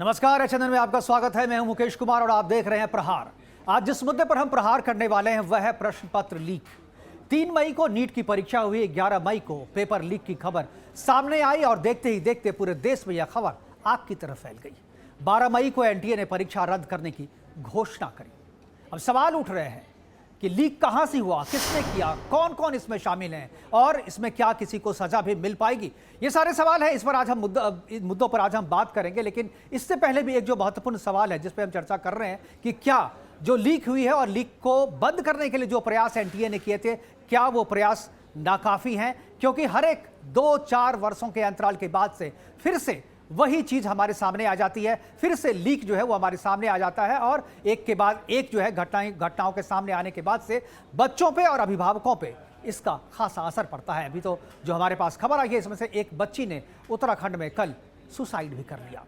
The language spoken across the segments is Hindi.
नमस्कार, चैनल में आपका स्वागत है। मैं हूं मुकेश कुमार और आप देख रहे हैं प्रहार। आज जिस मुद्दे पर हम प्रहार करने वाले हैं वह है प्रश्न पत्र लीक। 3 मई को नीट की परीक्षा हुई, 11 मई को पेपर लीक की खबर सामने आई और देखते ही देखते पूरे देश में यह खबर आग की तरह फैल गई। 12 मई को एनटीए ने परीक्षा रद्द करने की घोषणा करी। अब सवाल उठ रहे हैं कि लीक कहां से हुआ, किसने किया, कौन कौन इसमें शामिल हैं और इसमें क्या किसी को सजा भी मिल पाएगी। ये सारे सवाल हैं, इस पर आज हम मुद्दों पर आज हम बात करेंगे। लेकिन इससे पहले भी एक जो महत्वपूर्ण सवाल है जिस पर हम चर्चा कर रहे हैं कि क्या जो लीक हुई है और लीक को बंद करने के लिए जो प्रयास एनटीए ने किए थे, क्या वो प्रयास नाकाफी हैं? क्योंकि हर एक 2-4 वर्षों के अंतराल के बाद से फिर से वही चीज हमारे सामने आ जाती है, फिर से लीक जो है वो हमारे सामने आ जाता है और एक के बाद एक जो है घटनाओं के सामने आने के बाद से बच्चों पे और अभिभावकों पे इसका खासा असर पड़ता है। अभी तो जो हमारे पास खबर आई है इसमें से एक बच्ची ने उत्तराखंड में कल सुसाइड भी कर लिया।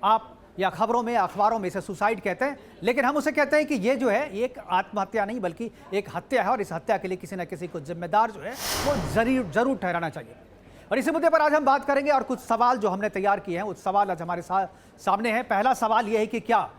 आप या खबरों में अखबारों में इसे सुसाइड कहते हैं, लेकिन हम उसे कहते हैं कि ये जो है एक आत्महत्या नहीं बल्कि एक हत्या है और इस हत्या के लिए किसी न किसी को जिम्मेदार जो है वो जरूर ठहराना चाहिए। और इसी मुद्दे पर आज हम बात करेंगे और कुछ सवाल जो हमने तैयार किए हैं उस सवाल आज हमारे सामने हैं। पहला सवाल यह है कि क्या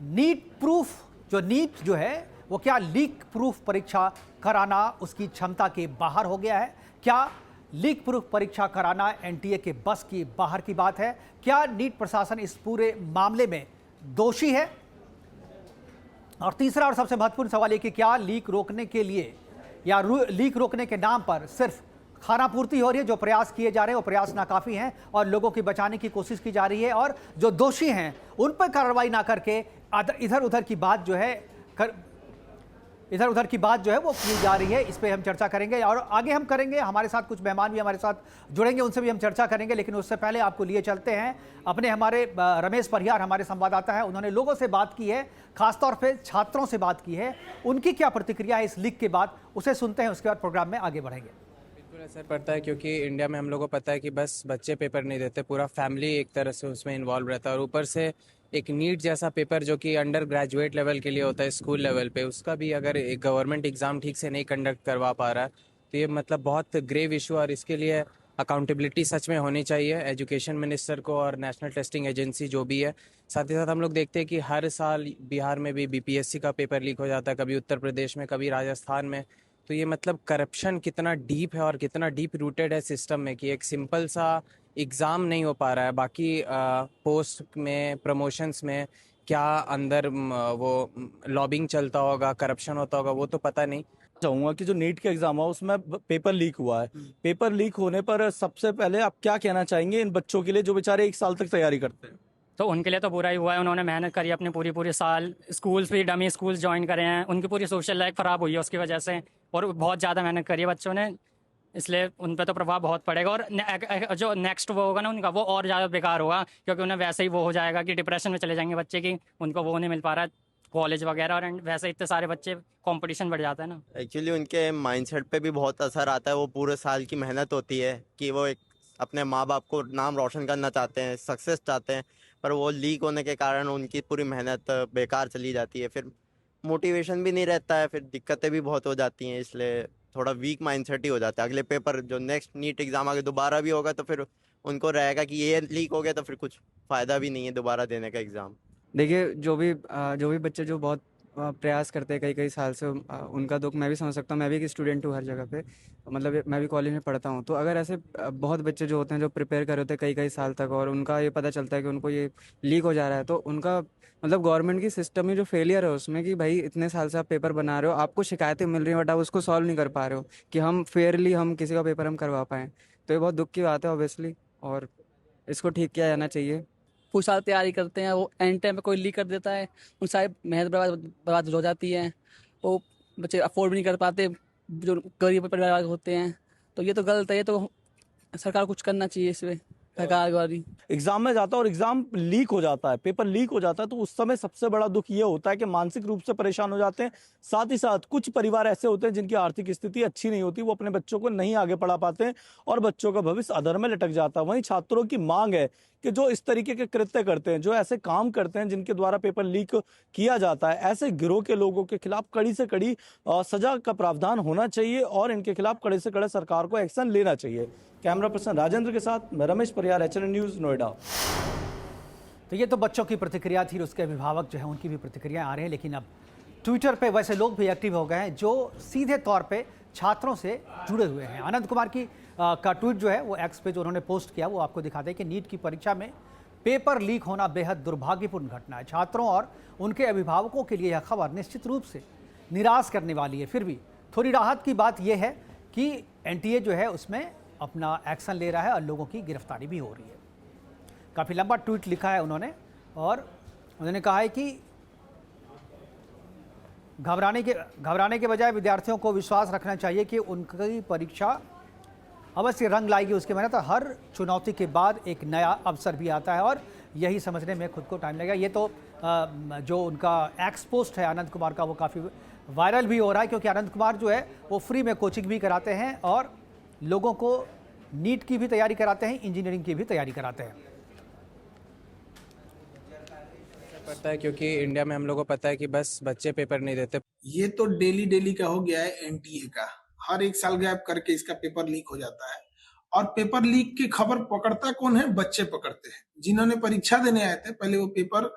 नीट जो है वो क्या लीक प्रूफ परीक्षा कराना उसकी क्षमता के बाहर हो गया है? क्या लीक प्रूफ परीक्षा कराना एनटीए के बस की बाहर की बात है? क्या नीट प्रशासन इस पूरे मामले में दोषी है? और तीसरा और सबसे महत्वपूर्ण सवाल है कि क्या लीक रोकने के लिए या लीक रोकने के नाम पर सिर्फ खाना पूर्ति हो रही है? जो प्रयास किए जा रहे हैं वो प्रयास नाकाफी हैं और लोगों की बचाने की कोशिश की जा रही है और जो दोषी हैं उन पर कार्रवाई ना करके इधर उधर की बात जो है वो की जा रही है। इस पे हम चर्चा करेंगे और आगे हम करेंगे। हमारे साथ कुछ मेहमान भी हमारे साथ जुड़ेंगे, उनसे भी हम चर्चा करेंगे। लेकिन उससे पहले आपको लिए चलते हैं अपने हमारे रमेश परिहार हमारे संवाददाता है, उन्होंने लोगों से बात की है, खासतौर पर छात्रों से बात की है। उनकी क्या प्रतिक्रिया है इस लीक के बाद, उसे सुनते हैं, उसके बाद प्रोग्राम में आगे बढ़ेंगे। असर पड़ता है क्योंकि इंडिया में हम लोग को पता है कि बस बच्चे पेपर नहीं देते, पूरा फैमिली एक तरह से उसमें इन्वॉल्व रहता है और ऊपर से एक नीट जैसा पेपर जो कि अंडर ग्रेजुएट लेवल के लिए होता है, स्कूल लेवल पे, उसका भी अगर एक गवर्नमेंट एग्जाम ठीक से नहीं कंडक्ट करवा पा रहा है तो ये मतलब बहुत ग्रेव इशू और इसके लिए अकाउंटेबिलिटी सच में होनी चाहिए एजुकेशन मिनिस्टर को और नेशनल टेस्टिंग एजेंसी जो भी है। साथ ही साथ हम लोग देखते हैं कि हर साल बिहार में भी बीपीएससी का पेपर लीक हो जाता है, कभी उत्तर प्रदेश में, कभी राजस्थान में। तो ये मतलब करप्शन कितना डीप है और कितना डीप रूटेड है सिस्टम में कि एक सिंपल सा एग्ज़ाम नहीं हो पा रहा है। बाकी पोस्ट में, प्रमोशंस में क्या अंदर वो लॉबिंग चलता होगा, करप्शन होता होगा, वो तो पता नहीं। चाहूंगा कि जो नीट का एग्जाम हुआ उसमें पेपर लीक हुआ है। पेपर लीक होने पर सबसे पहले आप क्या कहना चाहेंगे इन बच्चों के लिए जो बेचारे 1 साल तक तैयारी करते हैं? तो उनके लिए तो बुरा ही हुआ है। उन्होंने मेहनत करी अपने पूरी साल, स्कूल्स भी डमी स्कूल्स ज्वाइन करे हैं, उनकी पूरी सोशल लाइफ ख़राब हुई है उसकी वजह से और बहुत ज़्यादा मेहनत करी है बच्चों ने, इसलिए उन पर तो प्रभाव बहुत पड़ेगा। और जो नेक्स्ट वो होगा ना उनका, वो और ज़्यादा बेकार होगा क्योंकि उन्हें वैसे ही वो हो जाएगा कि डिप्रेशन में चले जाएंगे बच्चे की, उनको वो नहीं मिल पा रहा है कॉलेज वगैरह, और वैसे इतने सारे बच्चे, कंपटीशन बढ़ जाता है ना। एक्चुअली उनके माइंडसेट पे भी बहुत असर आता है। वो पूरे साल की मेहनत होती है कि वो एक अपने माँ बाप को नाम रोशन करना चाहते हैं, सक्सेस चाहते हैं, पर वो लीक होने के कारण उनकी पूरी मेहनत बेकार चली जाती है। फिर मोटिवेशन भी नहीं रहता है, फिर दिक्कतें भी बहुत हो जाती हैं, इसलिए थोड़ा वीक माइंडसेट ही हो जाता है। अगले पेपर जो नेक्स्ट नीट एग्ज़ाम आगे दोबारा भी होगा तो फिर उनको रहेगा कि ये लीक हो गया तो फिर कुछ फ़ायदा भी नहीं है दोबारा देने का एग्ज़ाम। देखिए, जो भी बच्चे जो बहुत प्रयास करते हैं कई साल से, उनका दुख मैं भी समझ सकता हूँ। मैं भी एक स्टूडेंट हूँ हर जगह पे, मतलब मैं भी कॉलेज में पढ़ता हूँ। तो अगर ऐसे बहुत बच्चे जो होते हैं जो प्रिपेयर कर रहे होते हैं कई साल तक और उनका ये पता चलता है कि उनको ये लीक हो जा रहा है, तो उनका मतलब गवर्नमेंट की सिस्टम में जो फेलियर है उसमें कि भाई इतने साल से आप पेपर बना रहे हो, आपको शिकायतें मिल रही हैं बट आप उसको सॉल्व नहीं कर पा रहे हो कि हम फेयरली हम किसी का पेपर हम करवा पाएँ। तो ये बहुत दुख की बात है ऑब्वियसली, और इसको ठीक किया जाना चाहिए। पूरी साल तैयारी करते हैं, वो एंड टाइम पे कोई लीक कर देता है, उन सारी मेहनत बर्बाद हो जाती है, वो बच्चे अफोर्ड भी नहीं कर पाते, जो गरीब परिवार होते हैं। तो ये तो गलत है, ये तो सरकार को कुछ करना चाहिए इसमें, सरकार द्वारा। एग्जाम में जाता है और एग्जाम लीक हो जाता है, पेपर लीक हो जाता है, तो उस समय सबसे बड़ा दुख ये होता है कि मानसिक रूप से परेशान हो जाते हैं। साथ ही साथ कुछ परिवार ऐसे होते हैं जिनकी आर्थिक स्थिति अच्छी नहीं होती, वो अपने बच्चों को नहीं आगे पढ़ा पाते हैं और बच्चों का भविष्य अधर में लटक जाता है। वहीं छात्रों की मांग है कि जो इस तरीके के कृत्य करते हैं, जो ऐसे काम करते हैं जिनके द्वारा पेपर लीक किया जाता है, ऐसे गिरोह के लोगों के खिलाफ कड़ी से कड़ी सजा का प्रावधान होना चाहिए और इनके खिलाफ कड़े से कड़े सरकार को एक्शन लेना चाहिए। कैमरा पर्सन राजेंद्र के साथ मैं रमेश परिहार, HNN न्यूज़, नोएडा। तो ये तो बच्चों की प्रतिक्रिया थी, उसके अभिभावक जो है उनकी भी प्रतिक्रियाएं आ रही हैं। लेकिन अब ट्विटर पे वैसे लोग भी एक्टिव हो गए हैं जो सीधे तौर पे छात्रों से जुड़े हुए हैं। आनंद कुमार का ट्वीट जो है वो एक्स पे जो उन्होंने पोस्ट किया वो आपको दिखा दें कि नीट की परीक्षा में पेपर लीक होना बेहद दुर्भाग्यपूर्ण घटना है। छात्रों और उनके अभिभावकों के लिए यह खबर निश्चित रूप से निराश करने वाली है। फिर भी थोड़ी राहत की बात यह है कि एनटीए जो है उसमें अपना एक्शन ले रहा है और लोगों की गिरफ्तारी भी हो रही है। काफ़ी लंबा ट्वीट लिखा है उन्होंने और उन्होंने कहा है कि घबराने के बजाय विद्यार्थियों को विश्वास रखना चाहिए कि उनकी परीक्षा अवश्य रंग लाएगी। उसके मेहनत हर चुनौती के बाद एक नया अवसर भी आता है और यही समझने में खुद को टाइम लगेगा। ये तो जो उनका एक्स पोस्ट है आनंद कुमार का वो काफ़ी वायरल भी हो रहा है, क्योंकि आनंद कुमार जो है वो फ्री में कोचिंग भी कराते हैं और लोगों को नीट की भी तैयारी कराते हैं, इंजीनियरिंग की भी तैयारी कराते हैं। पड़ता है क्योंकि इंडिया में हम लोग को पता है कि बस बच्चे पेपर नहीं देते। ये तो डेली का हो गया है एनटीए का। हर एक साल गैप करके इसका पेपर लीक हो जाता है और पेपर लीक की खबर पकड़ता कौन है? बच्चे पकड़ते हैं। जिन्होंने परीक्षा देने आए थे पहले वो पेपर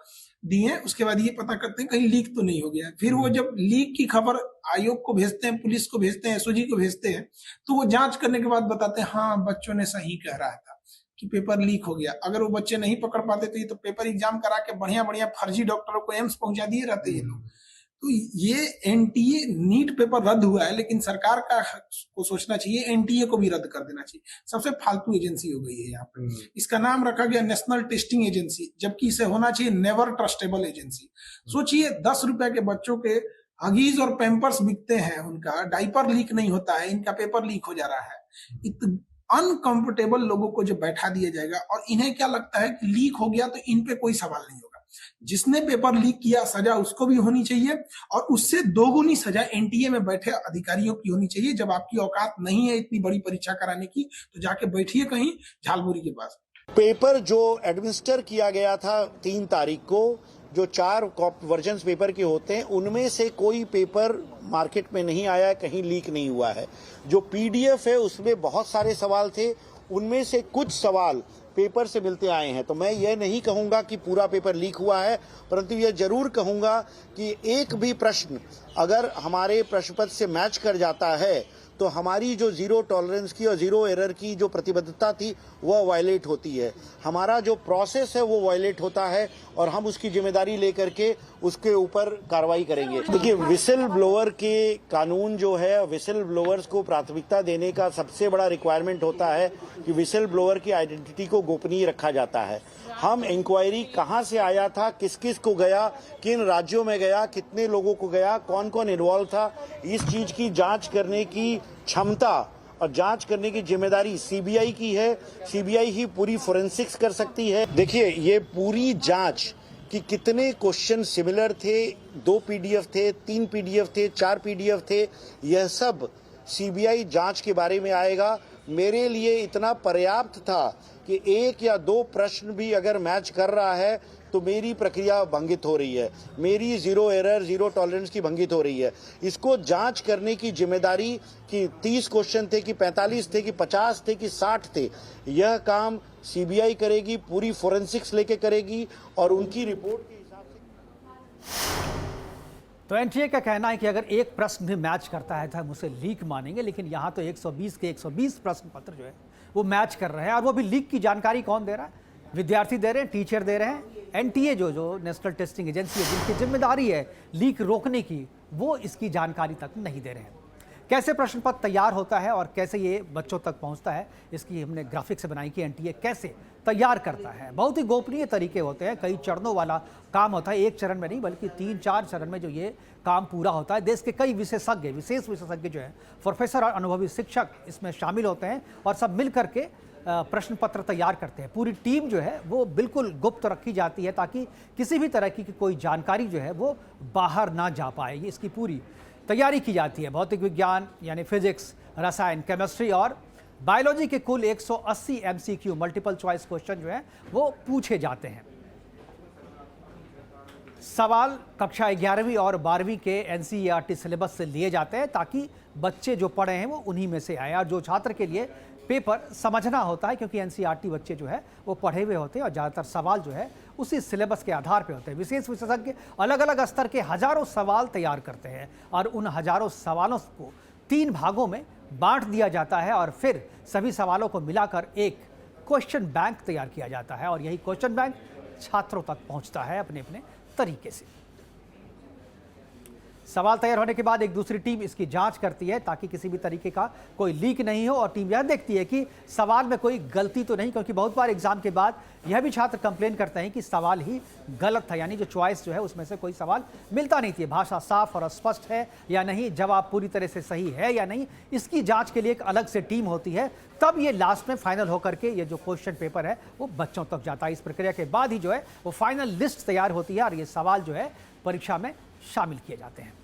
दिए, उसके बाद ये पता करते हैं कहीं लीक तो नहीं हो गया। फिर वो जब लीक की खबर आयोग को भेजते हैं, पुलिस को भेजते हैं, एसओजी को भेजते हैं, तो वो जांच करने के बाद बताते हैं हाँ बच्चों ने सही कह रहा था कि पेपर लीक हो गया। अगर वो बच्चे नहीं पकड़ पाते तो ये तो पेपर एग्जाम करा के बढ़िया फर्जी डॉक्टरों को एम्स पहुंचा दिए रहते ये लोग। तो ये एनटीए नीट पेपर रद्द हुआ है, लेकिन सरकार को सोचना चाहिए एनटीए को भी रद्द कर देना चाहिए। सबसे फालतू एजेंसी हो गई है यहाँ पे। इसका नाम रखा गया नेशनल टेस्टिंग एजेंसी, जबकि इसे होना चाहिए नेवर ट्रस्टेबल एजेंसी। सोचिए 10 रुपए के बच्चों के हगीज और पैम्पर्स बिकते हैं, उनका डायपर लीक नहीं होता है, इनका पेपर लीक हो जा रहा है। अनकंफर्टेबल लोगों को जो बैठा दिया जाएगा और इन्हें क्या लगता है कि लीक हो गया तो इन पे कोई सवाल नहीं होगा। जिसने पेपर लीक किया सजा उसको भी होनी चाहिए और उससे दोगुनी सजा एनटीए में बैठे अधिकारियों की होनी चाहिए। जब आपकी औकात नहीं है इतनी बड़ी परीक्षा कराने की तो जाके बैठिए कहीं झालमुरी के पास। पेपर जो एडमिनिस्टर किया गया था 3 तारीख को, जो 4 वर्जन्स पेपर के होते हैं उनमें से कोई पेपर मार्केट में नहीं आया, कहीं लीक नहीं हुआ है। जो पीडीएफ है उसमें बहुत सारे सवाल थे, उनमें से कुछ सवाल पेपर से मिलते आए हैं। तो मैं ये नहीं कहूंगा कि पूरा पेपर लीक हुआ है, परंतु ये जरूर कहूंगा कि एक भी प्रश्न अगर हमारे प्रश्न पत्र से मैच कर जाता है तो हमारी जो जीरो टॉलरेंस की और जीरो एरर की जो प्रतिबद्धता थी वह वायलेट होती है। हमारा जो प्रोसेस है वो वायलेट होता है और हम उसकी जिम्मेदारी लेकर के उसके ऊपर कार्रवाई करेंगे। देखिए, विसिल ब्लोअर के कानून जो है, विसिल ब्लोअर्स को प्राथमिकता देने का सबसे बड़ा रिक्वायरमेंट होता है कि विसिल ब्लोअर की आइडेंटिटी को गोपनीय रखा जाता है। हम इंक्वायरी कहाँ से आया था, किस किस को गया, किन राज्यों में गया, कितने लोगों को गया, कौन कौन इन्वॉल्व था, इस चीज की जांच करने की क्षमता और जांच करने की जिम्मेदारी सीबीआई की है। सीबीआई ही पूरी फोरेंसिक्स कर सकती है। देखिए, ये पूरी जांच कि कितने क्वेश्चन सिमिलर थे, 2 पीडीएफ थे, 3 पीडीएफ थे, 4 पीडीएफ थे, यह सब सीबीआई जांच के बारे में आएगा। मेरे लिए इतना पर्याप्त था कि 1 या 2 प्रश्न भी अगर मैच कर रहा है तो मेरी प्रक्रिया भंगित हो रही है, मेरी जीरो एरर, जीरो टॉलरेंस की भंगित हो रही है। इसको जांच करने की जिम्मेदारी कि 30 क्वेश्चन थे कि 45 थे कि 50 थे कि 60 थे, यह काम सीबीआई करेगी, पूरी फोरेंसिक्स लेके करेगी और उनकी रिपोर्ट के हिसाब से। तो एनटीए का कहना है कि अगर एक प्रश्न भी मैच करता है तो हम उसे लीक मानेंगे, लेकिन यहाँ तो 120 के 120 प्रश्न पत्र जो है वो मैच कर रहे हैं और वो भी लीक की जानकारी कौन दे रहा है? विद्यार्थी दे रहे हैं, टीचर दे रहे हैं। एनटीए जो नेशनल टेस्टिंग एजेंसी है जिनकी जिम्मेदारी है लीक रोकने की, वो इसकी जानकारी तक नहीं दे रहे हैं। कैसे प्रश्न पत्र तैयार होता है और कैसे ये बच्चों तक पहुंचता है, इसकी हमने ग्राफिक्स बनाई कि एनटीए कैसे तैयार करता है। बहुत ही गोपनीय तरीके होते हैं, कई चरणों वाला काम होता है, एक चरण में नहीं बल्कि 3-4 चरण में जो ये काम पूरा होता है। देश के कई विशेषज्ञ, विशेष विशेषज्ञ जो है, प्रोफेसर और अनुभवी शिक्षक इसमें शामिल होते हैं और सब मिल करके प्रश्न पत्र तैयार करते हैं। पूरी टीम जो है वो बिल्कुल गुप्त रखी जाती है ताकि किसी भी तरह की कोई जानकारी जो है वो बाहर ना जा पाए। इसकी पूरी तैयारी की जाती है। भौतिक विज्ञान यानी फिजिक्स, रसायन, केमिस्ट्री और बायोलॉजी के कुल 180 एमसीक्यू मल्टीपल चॉइस क्वेश्चन जो है वो पूछे जाते हैं। सवाल कक्षा 11वीं और 12वीं के एनसीईआरटी सिलेबस से लिए जाते हैं ताकि बच्चे जो पढ़े हैं वो उन्हीं में से आए। और जो छात्र के लिए पेपर समझना होता है, क्योंकि एनसीईआरटी बच्चे जो है वो पढ़े हुए होते हैं और ज़्यादातर सवाल जो है उसी सिलेबस के आधार पर होते हैं। विशेष विशेषज्ञ अलग अलग स्तर के हजारों सवाल तैयार करते हैं और उन हजारों सवालों को 3 भागों में बांट दिया जाता है और फिर सभी सवालों को मिलाकर एक क्वेश्चन बैंक तैयार किया जाता है और यही क्वेश्चन बैंक छात्रों तक पहुंचता है अपने अपने तरीके से। सवाल तैयार होने के बाद एक दूसरी टीम इसकी जांच करती है ताकि किसी भी तरीके का कोई लीक नहीं हो और टीम यह देखती है कि सवाल में कोई गलती तो नहीं, क्योंकि बहुत बार एग्जाम के बाद यह भी छात्र कंप्लेन करते हैं कि सवाल ही गलत था, यानी जो चॉइस जो है उसमें से कोई सवाल मिलता नहीं थी। भाषा साफ और स्पष्ट है या नहीं, जवाब पूरी तरह से सही है या नहीं, इसकी जांच के लिए एक अलग से टीम होती है। तब ये लास्ट में फाइनल होकर के ये जो क्वेश्चन पेपर है वो बच्चों तक जाता है। इस प्रक्रिया के बाद ही जो है वो फाइनल लिस्ट तैयार होती है और ये सवाल जो है परीक्षा में शामिल किए जाते हैं।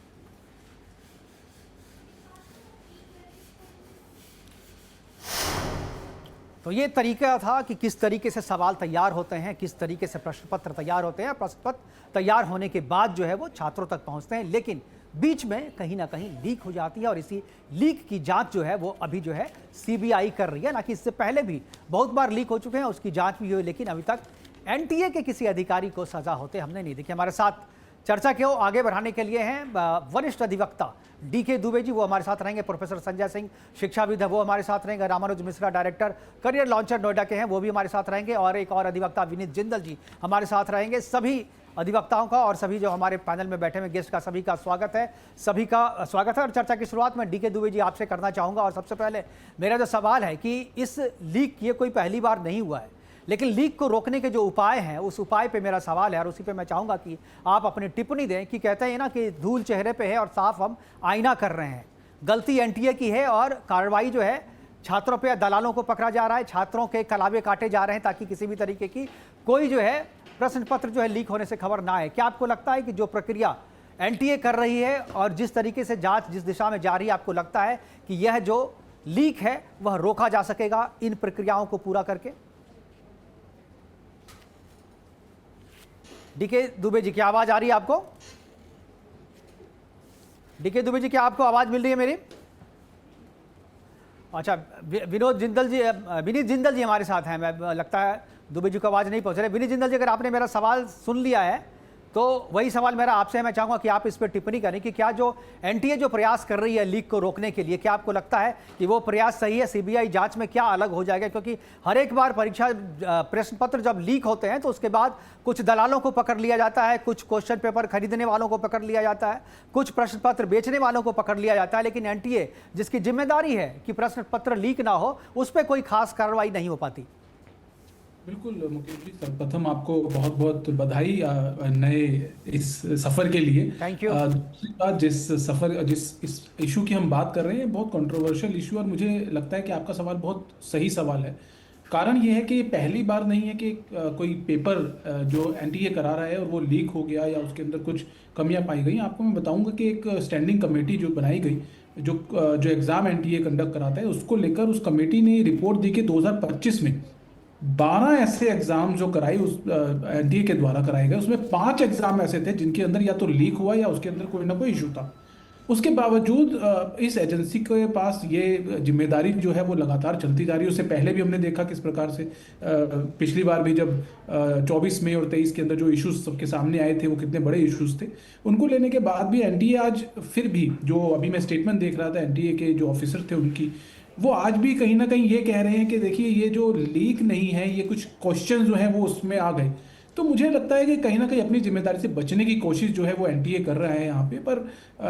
तो ये तरीका था कि किस तरीके से सवाल तैयार होते हैं, किस तरीके से प्रश्न पत्र तैयार होते हैं। प्रश्न पत्र तैयार होने के बाद जो है वो छात्रों तक पहुंचते हैं, लेकिन बीच में कहीं ना कहीं लीक हो जाती है और इसी लीक की जांच जो है वो अभी जो है सीबीआई कर रही है। ना कि इससे पहले भी बहुत बार लीक हो चुके हैं, उसकी जांच भी हुई, लेकिन अभी तक एनटीए के किसी अधिकारी को सजा होते हमने नहीं देखी। हमारे साथ चर्चा को आगे बढ़ाने के लिए हैं वरिष्ठ अधिवक्ता डीके दुबे जी, वो हमारे साथ रहेंगे। प्रोफेसर संजय सिंह शिक्षाविद है, वो हमारे साथ रहेंगे। Ramanuj Mishra director Career Launcher Noida के हैं, वो भी हमारे साथ रहेंगे। और एक और अधिवक्ता विनीत जिंदल जी हमारे साथ रहेंगे। सभी अधिवक्ताओं का और सभी जो हमारे पैनल में बैठे हुए गेस्ट का सभी का स्वागत है, सभी का स्वागत है। और चर्चा की शुरुआत में डीके दुबे जी आपसे करना चाहूँगा। और सबसे पहले मेरा जो सवाल है कि इस लीक ये कोई पहली बार नहीं हुआ है, लेकिन लीक को रोकने के जो उपाय हैं उस उपाय पे मेरा सवाल है और उसी पे मैं चाहूँगा कि आप अपनी टिप्पणी दें। कि कहते हैं ना कि धूल चेहरे पे है और साफ हम आईना कर रहे हैं। गलती एनटीए की है और कार्रवाई जो है छात्रों पे, दलालों को पकड़ा जा रहा है, छात्रों के कलावे काटे जा रहे हैं ताकि किसी भी तरीके की कोई जो है प्रश्न पत्र जो है लीक होने से खबर ना आए। क्या आपको लगता है कि जो प्रक्रिया एनटीए कर रही है और जिस तरीके से जाँच जिस दिशा में जा रही है, आपको लगता है कि यह जो लीक है वह रोका जा सकेगा इन प्रक्रियाओं को पूरा करके? डीके दुबे जी, क्या आवाज आ रही है आपको? डीके दुबे जी, क्या आपको आवाज मिल रही है मेरी? अच्छा, विनीत जिंदल जी हमारे साथ हैं। मैं लगता है दुबे जी को आवाज नहीं पहुंच रही। विनीत जिंदल जी, अगर आपने मेरा सवाल सुन लिया है तो वही सवाल मेरा आपसे है। मैं चाहूँगा कि आप इस पर टिप्पणी करें कि क्या जो एनटीए जो प्रयास कर रही है लीक को रोकने के लिए, क्या आपको लगता है कि वो प्रयास सही है? सीबीआई जांच में क्या अलग हो जाएगा? क्योंकि हर एक बार परीक्षा प्रश्न पत्र जब लीक होते हैं तो उसके बाद कुछ दलालों को पकड़ लिया जाता है, कुछ क्वेश्चन पेपर खरीदने वालों को पकड़ लिया जाता है, कुछ प्रश्न पत्र बेचने वालों को पकड़ लिया जाता है, लेकिन एनटीए जिसकी जिम्मेदारी है कि प्रश्न पत्र लीक ना हो, उस पर कोई खास कार्रवाई नहीं हो पाती। बिल्कुल मुकेश जी, सर्वप्रथम आपको बहुत बहुत बधाई नए इस सफ़र के लिए। Thank you. दूसरी बात, जिस इस इशू की हम बात कर रहे हैं, बहुत कंट्रोवर्शियल इशू, और मुझे लगता है कि आपका सवाल बहुत सही सवाल है। कारण ये है कि पहली बार नहीं है कि कोई पेपर जो एनटीए करा रहा है और वो लीक हो गया या उसके अंदर कुछ कमियां पाई गई। आपको मैं बताऊंगा कि एक स्टैंडिंग कमेटी जो बनाई गई, जो एग्ज़ाम एनटीए कंडक्ट कराता है, उसको लेकर उस कमेटी ने रिपोर्ट दी कि 2025 में 12 ऐसे एग्जाम जो कराई उस एनटीए के द्वारा कराए गए, उसमें 5 एग्जाम ऐसे थे जिनके अंदर या तो लीक हुआ या उसके अंदर कोई ना कोई इशू था। उसके बावजूद इस एजेंसी के पास ये जिम्मेदारी जो है वो लगातार चलती जा रही है। उससे पहले भी हमने देखा किस प्रकार से पिछली बार भी जब 24 मई और 23 के अंदर जो इश्यूज सबके सामने आए थे वो कितने बड़े इश्यूज थे, उनको लेने के बाद भी एनटीए आज फिर भी, जो अभी मैं स्टेटमेंट देख रहा था एनटीए के जो ऑफिसर थे उनकी, वो आज भी कहीं ना कहीं ये कह रहे हैं कि देखिए ये जो लीक नहीं है, ये कुछ क्वेश्चन जो हैं वो उसमें आ गए। तो मुझे लगता है कि कहीं ना कहीं अपनी जिम्मेदारी से बचने की कोशिश जो है वो एनटीए कर रहा है यहाँ पे। पर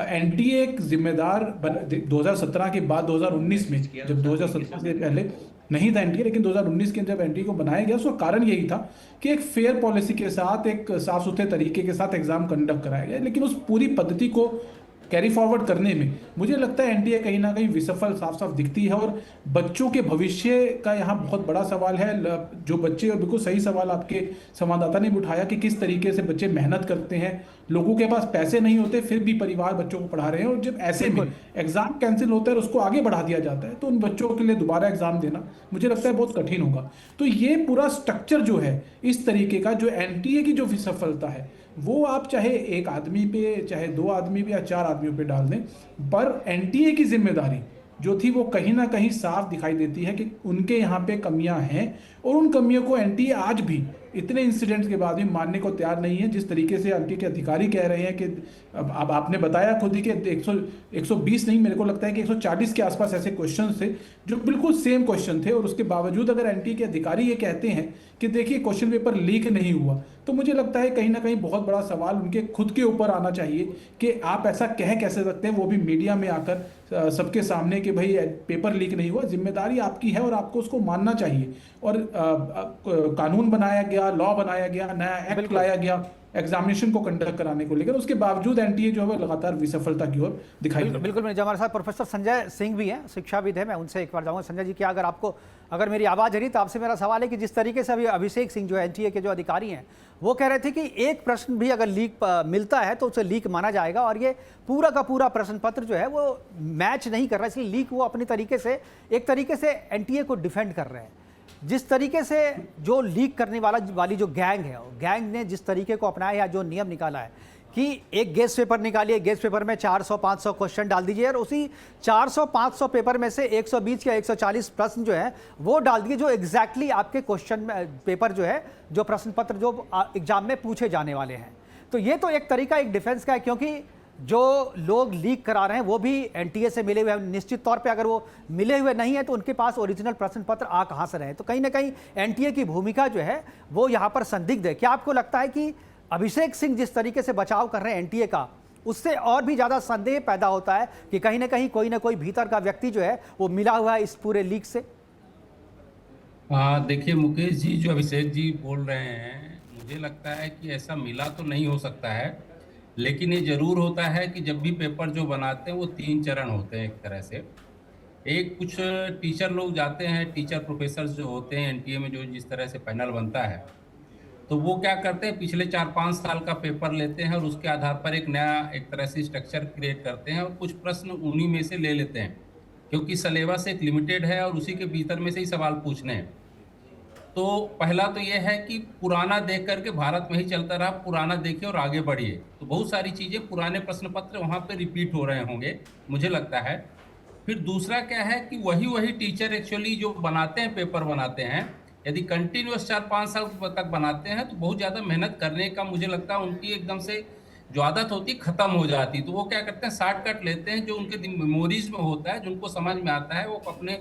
एनटीए एक जिम्मेदार 2017 के बाद 2019 में, जब 2017 से पहले नहीं था एनटीए, लेकिन 2019 के जब एनटीए को बनाया गया उसका कारण यही था कि एक फेयर पॉलिसी के साथ, एक साफ सुथरे तरीके के साथ एग्जाम कंडक्ट कराया गया। लेकिन उस पूरी पद्धति को कैरी फॉरवर्ड करने में मुझे लगता है एनटीए कहीं ना कहीं विसफल साफ साफ दिखती है। और बच्चों के भविष्य का यहाँ बहुत बड़ा सवाल है। जो बच्चे, और बिल्कुल सही सवाल आपके संवाददाता ने भी उठाया कि किस तरीके से बच्चे मेहनत करते हैं, लोगों के पास पैसे नहीं होते फिर भी परिवार बच्चों को पढ़ा रहे हैं, और जब ऐसे में एग्जाम कैंसिल होता है और उसको आगे बढ़ा दिया जाता है तो उन बच्चों के लिए दोबारा एग्जाम देना मुझे लगता है बहुत कठिन होगा। तो ये पूरा स्ट्रक्चर जो है इस तरीके का, जो एनटीए की जो विसफलता है, वो आप चाहे एक आदमी पे, चाहे 2 आदमी पे या 4 आदमियों पे डाल दें, पर एनटीए की जिम्मेदारी जो थी वो कहीं ना कहीं साफ दिखाई देती है कि उनके यहाँ पे कमियां हैं, और उन कमियों को एनटीए आज भी इतने इंसिडेंट्स के बाद भी मानने को तैयार नहीं है। जिस तरीके से एनटीए के अधिकारी कह रहे हैं कि अब आपने बताया खुद ही कि 120 नहीं, मेरे को लगता है कि 140 के आसपास ऐसे क्वेश्चन थे जो बिल्कुल सेम क्वेश्चन थे, और उसके बावजूद अगर एनटीए के अधिकारी ये कहते हैं कि देखिए क्वेश्चन पेपर लीक नहीं हुआ, तो मुझे लगता है कहीं ना कहीं बहुत बड़ा सवाल उनके खुद के ऊपर आना चाहिए कि आप ऐसा कह कैसे सकते हैं, वो भी मीडिया में आकर सबके सामने कि भाई पेपर लीक नहीं हुआ। जिम्मेदारी आपकी है और आपको उसको मानना चाहिए। और कानून बनाया गया, लॉ बनाया गया, नया एक्ट लाया गया एग्जामिनेशन को कंडक्ट कराने को लेकर, उसके बावजूद एनटीए जो है लगातार विसफलता की ओर दिखाई दे रहा है। बिल्कुल मेरे हमारे साथ प्रोफेसर संजय सिंह भी हैं, शिक्षाविद है, मैं उनसे एक बार जाऊंगा। संजय जी, क्या अगर मेरी आवाज़ आ रही तो आपसे मेरा सवाल है कि जिस तरीके से अभी अभिषेक सिंह जो एनटीए के जो अधिकारी हैं वो कह रहे थे कि एक प्रश्न भी अगर लीक मिलता है तो उसे लीक माना जाएगा, और ये पूरा का पूरा प्रश्न पत्र जो है वो मैच नहीं कर रहा है, इसलिए लीक वो अपनी तरीके से एक तरीके से एनटीए को डिफेंड कर रहे हैं। जिस तरीके से जो लीक करने वाली जो गैंग है, गैंग ने जिस तरीके को अपनाया या जो नियम निकाला है कि एक गेस्ट पेपर निकालिए, गेस्ट पेपर में 400-500 क्वेश्चन डाल दीजिए और उसी 400-500 पेपर में से 120 या 140 प्रश्न जो है वो डाल दिए जो एग्जैक्टली आपके क्वेश्चन पेपर जो है, जो प्रश्न पत्र जो एग्जाम में पूछे जाने वाले हैं। तो ये तो एक तरीका एक डिफेंस का है, क्योंकि जो लोग लीक करा रहे हैं वो भी एनटीए से मिले हुए हैं। निश्चित तौर पे अगर वो मिले हुए नहीं है तो उनके पास ओरिजिनल प्रश्न पत्र आ कहाँ से रहे, तो कहीं ना कहीं एनटीए की भूमिका जो है वो यहाँ पर संदिग्ध है। क्या आपको लगता है कि अभिषेक सिंह जिस तरीके से बचाव कर रहे हैं एनटीए का, उससे और भी ज़्यादा संदेह पैदा होता है कि कहीं ना कोई भीतर का व्यक्ति जो है वो मिला हुआ है इस पूरे लीक से? देखिए मुकेश जी, जो अभिषेक जी बोल रहे हैं, मुझे लगता है कि ऐसा मिला तो नहीं हो सकता है, लेकिन ये जरूर होता है कि जब भी पेपर जो बनाते हैं वो 3 चरण होते हैं एक तरह से। एक कुछ टीचर लोग जाते हैं, टीचर प्रोफेसर जो होते हैं एनटीए में, जो जिस तरह से पैनल बनता है, तो वो क्या करते हैं, पिछले 4-5 साल का पेपर लेते हैं और उसके आधार पर एक नया एक तरह से स्ट्रक्चर क्रिएट करते हैं और कुछ प्रश्न उन्हीं में से ले लेते हैं, क्योंकि सिलेबस एक लिमिटेड है और उसी के भीतर में से ही सवाल पूछने हैं। तो पहला तो ये है कि पुराना देख करके, भारत में ही चलता रहा, पुराना देखिए और आगे बढ़िए। तो बहुत सारी चीज़ें, पुराने प्रश्न पत्र वहाँ पे रिपीट हो रहे होंगे, मुझे लगता है। फिर दूसरा क्या है कि वही टीचर एक्चुअली जो बनाते हैं, पेपर बनाते हैं, यदि कंटिन्यूस 4-5 साल तक बनाते हैं तो बहुत ज़्यादा मेहनत करने का मुझे लगता है उनकी एकदम से जो आदत होती है ख़त्म हो जाती। तो वो क्या करते हैं, शॉर्टकट लेते हैं, जो उनके मेमोरीज में होता है, जो उनको समझ में आता है, वो अपने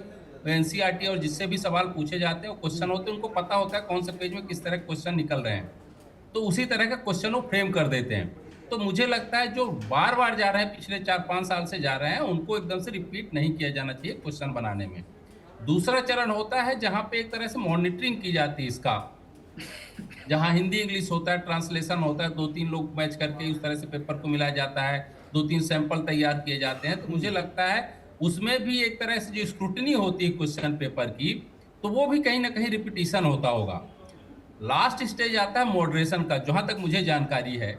एनसीईआरटी और जिससे भी सवाल पूछे जाते हैं, वो क्वेश्चन होते हैं, उनको पता होता है कौन से पेज में किस तरह के क्वेश्चन निकल रहे हैं, तो उसी तरह का क्वेश्चन वो फ्रेम कर देते हैं। तो मुझे लगता है जो बार बार जा रहे हैं, पिछले 4-5 साल से जा रहे हैं, उनको एकदम से रिपीट नहीं किया जाना चाहिए क्वेश्चन बनाने में। दूसरा चरण होता है जहाँ पे एक तरह से मॉनिटरिंग की जाती है इसका, जहाँ हिंदी इंग्लिश होता है, ट्रांसलेशन होता है, 2-3 लोग मैच करके उस तरह से पेपर को मिलाया जाता है, 2-3 सैंपल तैयार किए जाते हैं। तो मुझे लगता है उसमें भी एक तरह से जो स्क्रूटनी होती है क्वेश्चन पेपर की, तो वो भी कहीं ना कहीं रिपीटिशन होता होगा। लास्ट स्टेज आता है मॉडरेशन का, जहाँ तक मुझे जानकारी है,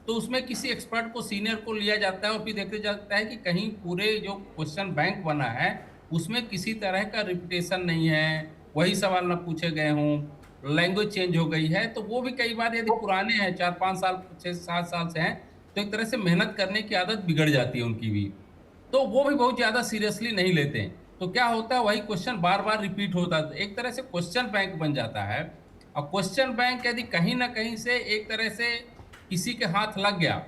तो उसमें किसी एक्सपर्ट को, सीनियर को लिया जाता है और फिर देखा जाता है कि कहीं पूरे जो क्वेश्चन बैंक बना है उसमें किसी तरह का रिपीटेशन नहीं है, वही सवाल ना पूछे गए हों, लैंग्वेज चेंज हो गई है। तो वो भी कई बार यदि पुराने हैं, 4-5 साल 6-7 साल से हैं, तो एक तरह से मेहनत करने की आदत बिगड़ जाती है उनकी भी, तो वो भी बहुत ज़्यादा सीरियसली नहीं लेते हैं। तो क्या होता है, वही क्वेश्चन बार बार रिपीट होता है, एक तरह से क्वेश्चन बैंक बन जाता है। और क्वेश्चन बैंक यदि कहीं ना कहीं से एक तरह से किसी के हाथ लग गया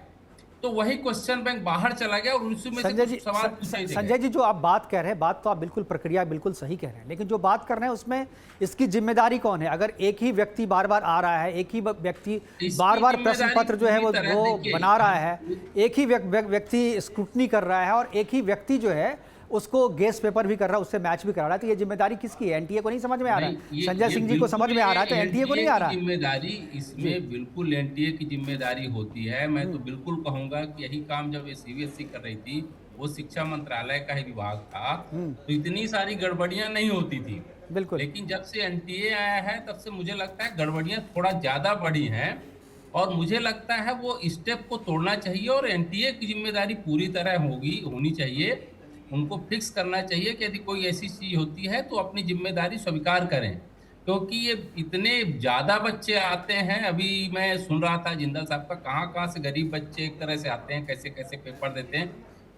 तो वही क्वेश्चन बैंक बाहर चला गया और उसमें से कुछ सवाल पूछे गए। संजय जी, जो आप बात कह रहे हैं, बात तो आप बिल्कुल प्रक्रिया बिल्कुल सही कह रहे हैं, लेकिन जो बात कर रहे हैं उसमें इसकी जिम्मेदारी कौन है? अगर एक ही व्यक्ति बार बार आ रहा है, एक ही व्यक्ति बार बार प्रश्न पत्र जो है वो बना रहा है, एक ही व्यक्ति स्क्रूटनी कर रहा है और एक ही व्यक्ति जो है उसको गेस्ट पेपर भी कर रहा है, उससे मैच भी करा रहा है, तो ये जिम्मेदारी किसकी है? एनटीए को नहीं समझ में आ रहा है? संजय सिंह जी को समझ में आ रहा है तो एनटीए को नहीं आ रहा? जिम्मेदारी इसमें बिल्कुल एनटीए की जिम्मेदारी होती है। मैं तो बिल्कुल कहूंगा कि यही काम जब ये सीबीएसई कर रही थी, वो शिक्षा मंत्रालय का ही विभाग था, तो इतनी सारी गड़बड़ियां नहीं होती थी बिल्कुल। लेकिन जब से एनटीए आया है तब से मुझे लगता है गड़बड़ियां थोड़ा ज्यादा बढ़ी हैं और मुझे लगता है वो स्टेप को तोड़ना चाहिए और एनटीए की जिम्मेदारी पूरी तरह होनी चाहिए। उनको फिक्स करना चाहिए कि यदि कोई ऐसी चीज़ होती है तो अपनी जिम्मेदारी स्वीकार करें, क्योंकि ये इतने ज़्यादा बच्चे आते हैं। अभी मैं सुन रहा था जिंदल साहब का, कहाँ से गरीब बच्चे एक तरह से आते हैं, कैसे कैसे पेपर देते हैं।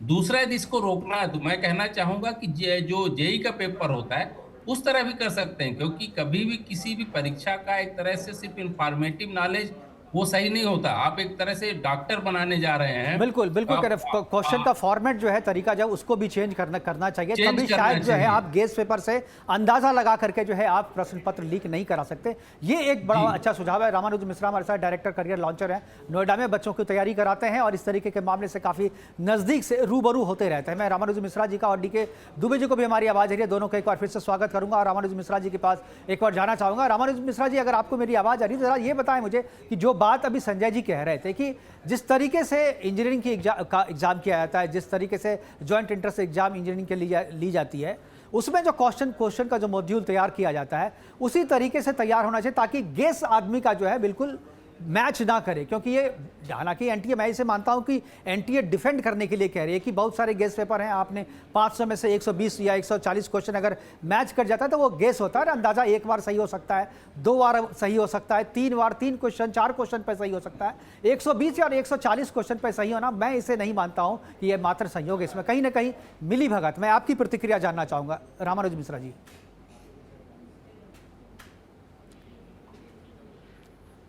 दूसरा यदि इसको रोकना है तो मैं कहना चाहूँगा कि जो जेई का पेपर होता है उस तरह भी कर सकते हैं, क्योंकि कभी भी किसी भी परीक्षा का एक तरह से सिर्फ इंफॉर्मेटिव नॉलेज वो सही नहीं होता। आप एक तरह से डॉक्टर बनाने जा रहे हैं। बिल्कुल बिल्कुल क्वेश्चन का फॉर्मेट जो है, तरीका जो है, उसको भी चेंज करना चाहिए, चेंज तभी करना शायद जो है चाहिए। आप गेस पेपर से अंदाजा लगा करके जो है आप प्रश्न पत्र लीक नहीं करा सकते। ये एक बड़ा अच्छा सुझाव है। रामानुज मिश्रा हमारे साथ डायरेक्टर करियर लॉन्चर है, नोएडा में बच्चों की तैयारी कराते हैं और इस तरीके के मामले से काफी नजदीक से रूबरू होते रहते हैं। मैं रामानुज मिश्रा जी का और डीके दुबे जी को भी हमारी आवाज आ रही है, दोनों का एक बार फिर से स्वागत करूंगा और रामानुज मिश्रा जी के पास एक बार जाना चाहूंगा। रामानुज मिश्रा जी, अगर आपको मेरी आवाज आ रही है तो जरा ये बताएं मुझे कि जो बात अभी संजय जी कह रहे थे कि जिस तरीके से इंजीनियरिंग की एग्जाम किया जाता है, जिस तरीके से जॉइंट एंट्रेंस एग्जाम इंजीनियरिंग के लिए ली जाती है, उसमें जो क्वेश्चन का जो मॉड्यूल तैयार किया जाता है उसी तरीके से तैयार होना चाहिए ताकि गेस आदमी का जो है बिल्कुल मैच ना करे। क्योंकि ये, हालांकि एनटीए, मैं इसे मानता हूं कि एनटीए डिफेंड करने के लिए कह रही है कि बहुत सारे गेस पेपर हैं, आपने 500 में से 120 या 140 क्वेश्चन अगर मैच कर जाता है तो वो गेस होता है, अंदाजा एक बार सही हो सकता है, 2 बार सही हो सकता है, 3 बार 3 क्वेश्चन 4 क्वेश्चन पर सही हो सकता है। 120 या 140 क्वेश्चन पर सही होना, मैं इसे नहीं मानता हूं कि यह मात्र संयोग है, इसमें कहीं ना कहीं मिली भगत। मैं आपकी प्रतिक्रिया जानना चाहूंगा रामानुज मिश्रा जी।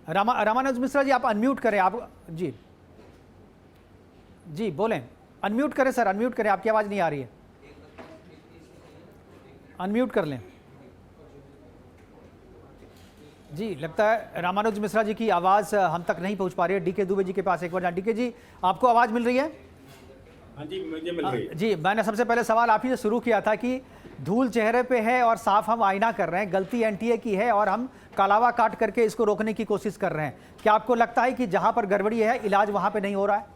रामानुज मिश्रा जी, आप अनम्यूट करें। आप जी बोलें, अनम्यूट करें सर, अनम्यूट करें, आपकी आवाज नहीं आ रही है, अनम्यूट कर लें। जी, लगता है रामानुज मिश्रा जी की आवाज हम तक नहीं पहुंच पा रही है। डीके दुबे जी के पास एक बार जाए। डीके जी, आपको आवाज मिल रही है? हाँ जी, मुझे मिल रही है। जी, मैंने सबसे पहले सवाल आप ही से शुरू किया था कि धूल चेहरे पे है और साफ हम आईना कर रहे हैं, गलती एनटीए की है और हम कालावा काट करके इसको रोकने की कोशिश कर रहे हैं। क्या आपको लगता है कि जहां पर गड़बड़ी है इलाज वहां पे नहीं हो रहा है?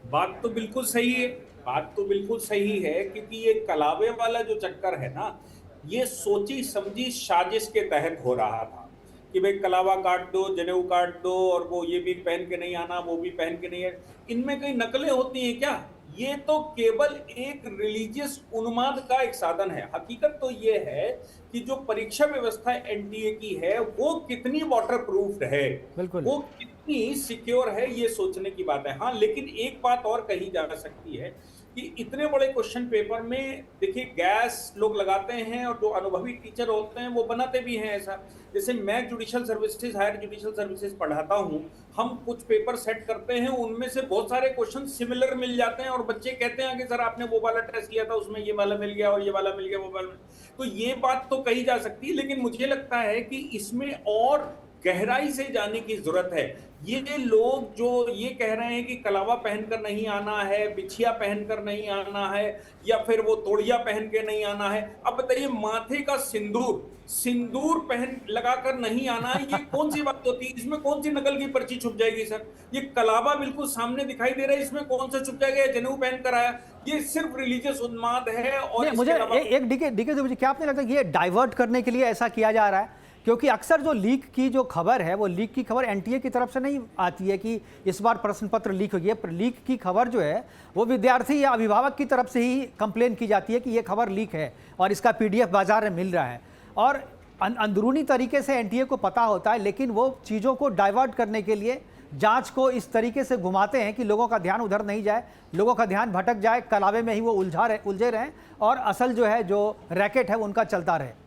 बात तो बिल्कुल सही है, बात तो बिल्कुल सही है, क्योंकि ये कलावे वाला जो चक्कर है ना, ये सोची समझी साजिश के तहत हो रहा था कि भाई कलावा काट दो, जनेऊ काट दो, और वो ये भी पहन के नहीं आना, वो भी पहन के नहीं है। इनमें कई नकलें होती हैं क्या? ये तो केवल एक रिलीजियस उन्माद का एक साधन है। हकीकत तो ये है कि जो परीक्षा व्यवस्था एनटीए की है वो कितनी वाटर प्रूफ है, वो कितनी सिक्योर है, ये सोचने की बात है। हाँ, लेकिन एक बात और कही जा सकती है कि इतने बड़े क्वेश्चन पेपर में देखिए गैस लोग लगाते हैं और जो अनुभवी टीचर होते हैं वो बनाते भी हैं ऐसा। जैसे मैं judicial services, higher judicial services पढ़ाता हूं, हम कुछ पेपर सेट करते हैं, उनमें से बहुत सारे क्वेश्चन सिमिलर मिल जाते हैं और बच्चे कहते हैं कि सर आपने वो वाला टेस्ट किया था उसमें ये वाला मिल गया और ये वाला मिल गया, वो वाला। तो ये बात तो कही जा सकती है, लेकिन मुझे लगता है कि इसमें और गहराई से जाने की जरूरत है। ये लोग जो ये कह रहे हैं कि कलावा पहनकर नहीं आना है, बिछिया पहनकर नहीं आना है, या फिर वो तोड़िया पहन के नहीं आना है, अब बताइए माथे का सिंदूर पहन लगाकर नहीं आना है, ये कौन सी बात होती है? इसमें कौन सी नकल की पर्ची छुप जाएगी सर? ये कलावा बिल्कुल सामने दिखाई दे रहा है, इसमें कौन सा छुप जाएगा? जनेऊ पहन कर आया, ये सिर्फ रिलीजियस उन्माद है। और मुझे एक डीके दुबे जी, क्या आपने लगता है ये डाइवर्ट करने के लिए ऐसा किया जा रहा है? क्योंकि अक्सर जो लीक की जो खबर है, वो लीक की खबर एनटीए की तरफ से नहीं आती है कि इस बार प्रश्न पत्र लीक हो गया। लीक की खबर जो है वो विद्यार्थी या अभिभावक की तरफ से ही कंप्लेन की जाती है कि ये खबर लीक है और इसका पीडीएफ बाजार में मिल रहा है, और अंदरूनी तरीके से एनटीए को पता होता है, लेकिन वो चीज़ों को डाइवर्ट करने के लिए जांच को इस तरीके से घुमाते हैं कि लोगों का ध्यान उधर नहीं जाए, लोगों का ध्यान भटक जाए, कलावे में ही वो उलझे रहें और असल जो है जो रैकेट है उनका चलता रहे।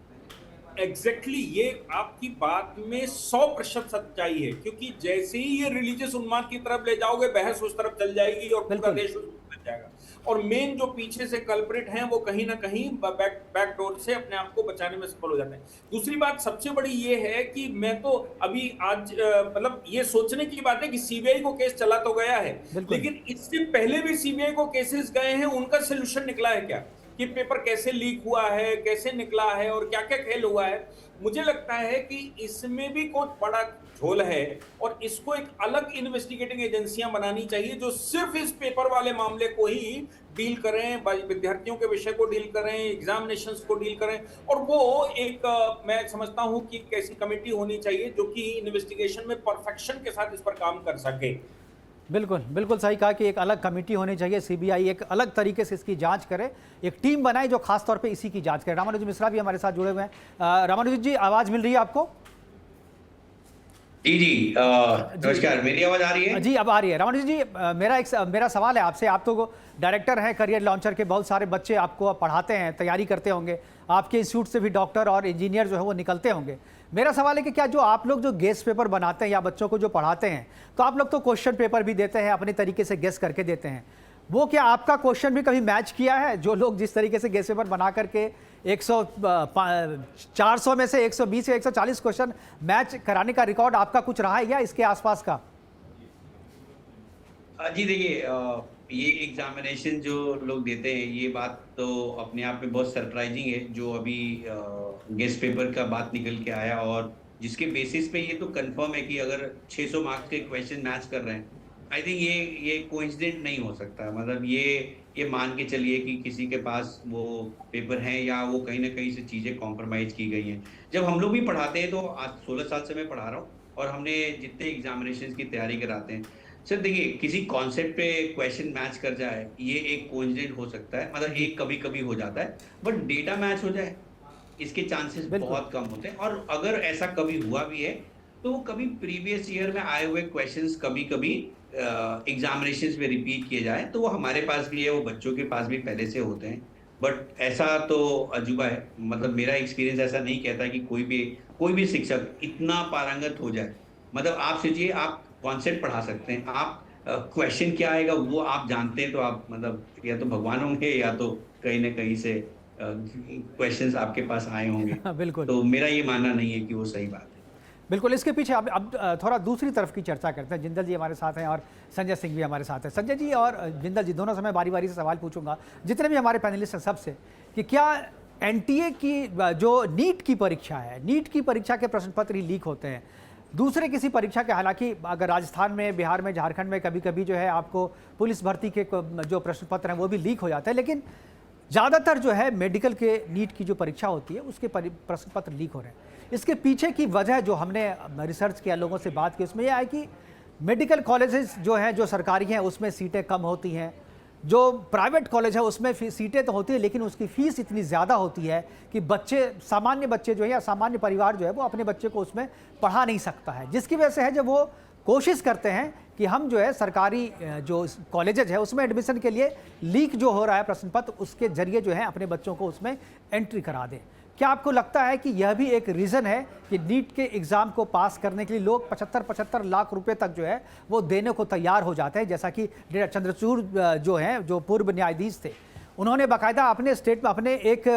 एग्जैक्टली ये आपकी बात में 100% सच्चाई है, क्योंकि जैसे ही ये रिलीजियस उन्माद की तरफ ले जाओगे, बहस उस तरफ चल जाएगी और पूरा देश उस तरफ जाएगा। और मेन जो पीछे से कल्प्रिट हैं वो कहीं ना कहीं बैक डोर से अपने आप को बचाने में सफल हो जाते हैं। दूसरी बात सबसे बड़ी ये है कि मैं तो अभी आज मतलब ये सोचने की बात है कि सीबीआई को केस चला तो गया है, लेकिन इससे पहले भी सीबीआई को केसेस गए हैं, उनका सोल्यूशन निकला है क्या कि पेपर कैसे लीक हुआ है, कैसे निकला है और क्या क्या खेल हुआ है? मुझे लगता है कि इसमें भी कुछ बड़ा झोल है और इसको एक अलग इन्वेस्टिगेटिंग एजेंसियां बनानी चाहिए जो सिर्फ इस पेपर वाले मामले को ही डील करें, विद्यार्थियों के विषय को डील करें, एग्जामिनेशंस को डील करें। और वो एक मैं समझता हूं कि कैसी कमेटी होनी चाहिए जो कि इन्वेस्टिगेशन में परफेक्शन के साथ इस पर काम कर सके। बिल्कुल सही कहा कि एक अलग कमेटी होनी चाहिए, सीबीआई एक अलग तरीके से इसकी जांच करे, एक टीम बनाए जो खास तौर पे इसी की जांच करे। रामानुज मिश्रा भी हमारे साथ जुड़े हुए हैं। रामानुज जी, आवाज मिल रही है आपको? जी नमस्कार, मेरी आवाज आ रही है? जी अब आ रही है। रमन जी, मेरा सवाल है आपसे। आप तो डायरेक्टर हैं करियर लॉन्चर के, बहुत सारे बच्चे आपको पढ़ाते हैं, तैयारी करते होंगे, आपके इंस्टीट्यूट से भी डॉक्टर और इंजीनियर जो है वो निकलते होंगे। मेरा सवाल है कि क्या जो आप लोग जो गेस्ट पेपर बनाते हैं या बच्चों को जो पढ़ाते हैं, तो आप लोग तो क्वेश्चन पेपर भी देते हैं, अपने तरीके से गेस करके देते हैं, वो क्या आपका क्वेश्चन भी कभी मैच किया है? जो लोग जिस तरीके से गेस्ट पेपर बना करके 400 में से 120 या 140 क्वेश्चन मैच कराने का रिकॉर्ड आपका कुछ रहा है या इसके आसपास का? जी देखिए, ये एग्जामिनेशन जो लोग देते हैं, ये बात तो अपने आप में बहुत सरप्राइजिंग है, जो अभी गेस्ट पेपर का बात निकल के आया, और जिसके बेसिस पे ये तो कंफर्म है कि अगर 600 मार्क्स के क्वेश्चन मैच कर रहे हैं, आई थिंक ये कोइंसिडेंट नहीं हो सकता। मतलब ये मान के चलिए कि किसी के पास वो पेपर हैं या वो कहीं ना कहीं से चीज़ें कॉम्प्रोमाइज़ की गई हैं। जब हम लोग भी पढ़ाते हैं, तो आज 16 साल से मैं पढ़ा रहा हूँ, और हमने जितने एग्जामिनेशन की तैयारी कराते हैं, सर देखिए, किसी कॉन्सेप्ट पे क्वेश्चन मैच कर जाए, ये एक कोइंसिडेंट हो सकता है, मतलब एक कभी कभी हो जाता है, बट डेटा मैच हो जाए, इसके चांसेस बहुत कम होते हैं। और अगर ऐसा कभी हुआ भी है, तो वो कभी प्रीवियस ईयर में आए हुए क्वेश्चंस कभी कभी एग्जामिनेशंस में रिपीट किए जाए, तो वो हमारे पास भी है, वो बच्चों के पास भी पहले से होते हैं। बट ऐसा तो अजूबा है, मतलब मेरा एक्सपीरियंस ऐसा नहीं कहता कि कोई भी शिक्षक इतना पारंगत हो जाए। मतलब आप सोचिए, आप कॉन्सेप्ट पढ़ा सकते हैं, आप क्वेश्चन क्या आएगा वो आप जानते हैं, तो आप मतलब या तो भगवान होंगे या तो कहीं ना कहीं से क्वेश्चंस आपके पास आए होंगे। बिल्कुल। तो मेरा ये मानना नहीं है कि वो सही बात है। बिल्कुल, इसके पीछे अब थोड़ा दूसरी तरफ की चर्चा करते हैं। जिंदल जी हमारे साथ हैं और संजय सिंह भी हमारे साथ हैं। संजय जी और जिंदल जी दोनों समय बारी बारी से सवाल पूछूंगा, जितने भी हमारे पैनलिस्ट हैं सबसे, कि क्या एनटीए की जो नीट की परीक्षा है, नीट की परीक्षा के प्रश्न पत्र ही लीक होते हैं दूसरे किसी परीक्षा के? हालांकि अगर राजस्थान में, बिहार में, झारखंड में कभी कभी जो है आपको पुलिस भर्ती के जो प्रश्न पत्र हैं वो भी लीक हो जाते हैं, लेकिन ज़्यादातर जो है मेडिकल के नीट की जो परीक्षा होती है उसके प्रश्न पत्र लीक हो रहे हैं। इसके पीछे की वजह जो हमने रिसर्च किया, लोगों से बात की, उसमें यह है कि मेडिकल कॉलेजेस जो हैं, जो सरकारी हैं, उसमें सीटें कम होती हैं। जो प्राइवेट कॉलेज है उसमें सीटें तो होती है, लेकिन उसकी फ़ीस इतनी ज़्यादा होती है कि सामान्य बच्चे जो है या सामान्य परिवार जो है वो अपने बच्चे को उसमें पढ़ा नहीं सकता है। जिसकी वजह से है जब वो कोशिश करते हैं कि हम जो है सरकारी जो कॉलेजेज है उसमें एडमिशन के लिए लीक जो हो रहा है प्रश्न पत्र, उसके जरिए जो है अपने बच्चों को उसमें एंट्री करा दें। क्या आपको लगता है कि यह भी एक रीज़न है कि नीट के एग्ज़ाम को पास करने के लिए लोग 75 लाख रुपए तक जो है वो देने को तैयार हो जाते हैं? जैसा कि चंद्रचूड़ जो हैं, जो पूर्व न्यायाधीश थे, उन्होंने बाकायदा अपने स्टेट में अपने एक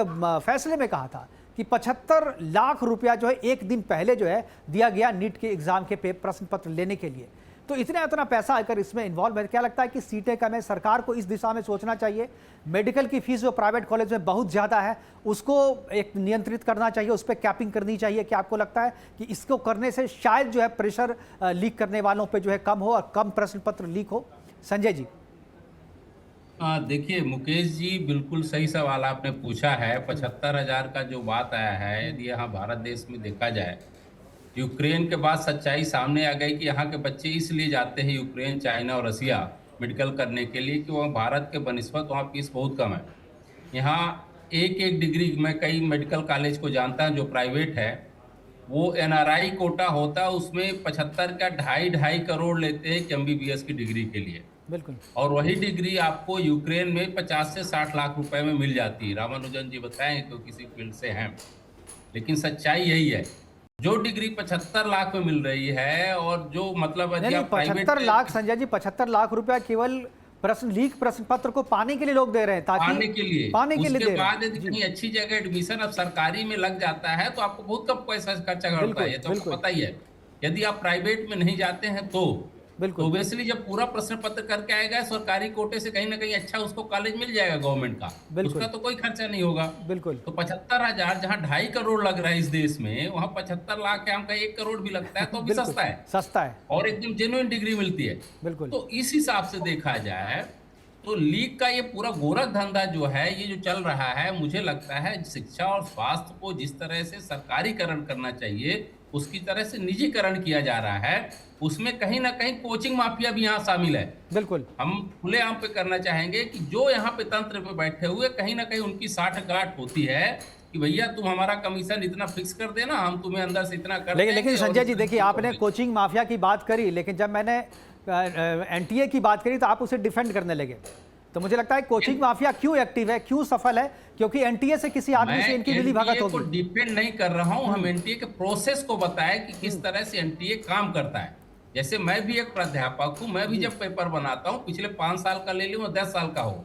फैसले में कहा था कि 75 लाख रुपया जो है एक दिन पहले जो है दिया गया नीट के एग्ज़ाम के प्रश्न पत्र लेने के लिए। तो इतना पैसा अगर इसमें इन्वॉल्व है, क्या लगता है कि सीटें कम है, सरकार को इस दिशा में सोचना चाहिए? मेडिकल की फीस जो प्राइवेट कॉलेज में बहुत ज़्यादा है उसको एक नियंत्रित करना चाहिए, उस पर कैपिंग करनी चाहिए। क्या आपको लगता है कि इसको करने से शायद जो है प्रेशर लीक करने वालों पर जो है कम हो और कम प्रश्न पत्र लीक हो? संजय जी। देखिए मुकेश जी, बिल्कुल सही सवाल आपने पूछा है। 75,000 का जो बात आया है, यदि यहाँ भारत देश में देखा जाए, यूक्रेन के बाद सच्चाई सामने आ गई कि यहाँ के बच्चे इसलिए जाते हैं यूक्रेन, चाइना और रसिया मेडिकल करने के लिए कि वहाँ भारत के बनिस्बत वहाँ फीस बहुत कम है। यहाँ एक डिग्री, मैं कई मेडिकल कॉलेज को जानता हूँ जो प्राइवेट है, वो एनआरआई कोटा होता है, उसमें 75 का 2.5 करोड़ लेते हैं MBBS की डिग्री के लिए। बिल्कुल। और वही डिग्री आपको यूक्रेन में 50 से 60 लाख रुपए में मिल जाती है। रामानुजन जी बताएं तो किसी फील्ड से हैं, लेकिन सच्चाई यही है। जो डिग्री 75 लाख में मिल रही है, और जो मतलब 75 लाख, संजय जी 75 लाख रुपया केवल लीक प्रश्न पत्र को पाने के लिए लोग दे रहे हैं, ताकि पाने के लिए उसके बाद यदि कहीं अच्छी जगह एडमिशन अब सरकारी में लग जाता है तो आपको बहुत कम पैसा खर्चा करता है, ये तो आपको पता ही है। यदि आप प्राइवेट में नहीं जाते हैं तो ओब्वियसली जब पूरा प्रश्न पत्र करके आएगा सरकारी कोटे से, कहीं ना कहीं अच्छा उसको कॉलेज मिल जाएगा गवर्नमेंट का, उसका तो कोई खर्चा नहीं होगा। बिल्कुल। तो 75,000 जहाँ 2.5 करोड़ लग रहा है इस देश में, वहाँ 75 लाख हम का 1 करोड़ भी लगता है तो भी सस्ता है और एकदम जेन्युइन डिग्री मिलती है। बिल्कुल। तो इस हिसाब से देखा जाए तो लीक का ये पूरा गोरख धंधा जो है, ये जो चल रहा है, मुझे लगता है शिक्षा और स्वास्थ्य को जिस तरह से सरकारीकरण करना चाहिए उसकी तरह से निजीकरण किया जा रहा है, उसमें कहीं ना कहीं कोचिंग माफिया भी यहाँ शामिल है। बिल्कुल। हम खुलेआम पे करना चाहेंगे कि जो यहाँ पे तंत्र पे बैठे हुए, कहीं ना कहीं उनकी साठ गांठ होती है कि भैया तुम हमारा कमीशन इतना फिक्स कर देना, हम तुम्हें अंदर से इतना कर लेकिन देंगे। संजय जी देखिए, आपने कोचिंग माफिया की बात करी, लेकिन जब मैंने एनटीए की बात करी तो आप उसे डिफेंड करने लगे। तो मुझे लगता है कोचिंग माफिया क्यों एक्टिव है, क्यों सफल है? क्योंकि एनटीए से किसी आदमी से इनकी मिली भगत को होगी। डिपेंड नहीं कर रहा हूं, हम एनटीए के प्रोसेस को बताया कि किस तरह से एनटीए काम करता है। जैसे मैं भी एक प्राध्यापक हूं, मैं भी जब पेपर बनाता हूं, पिछले 5 साल का ले लूं 10 साल का हो,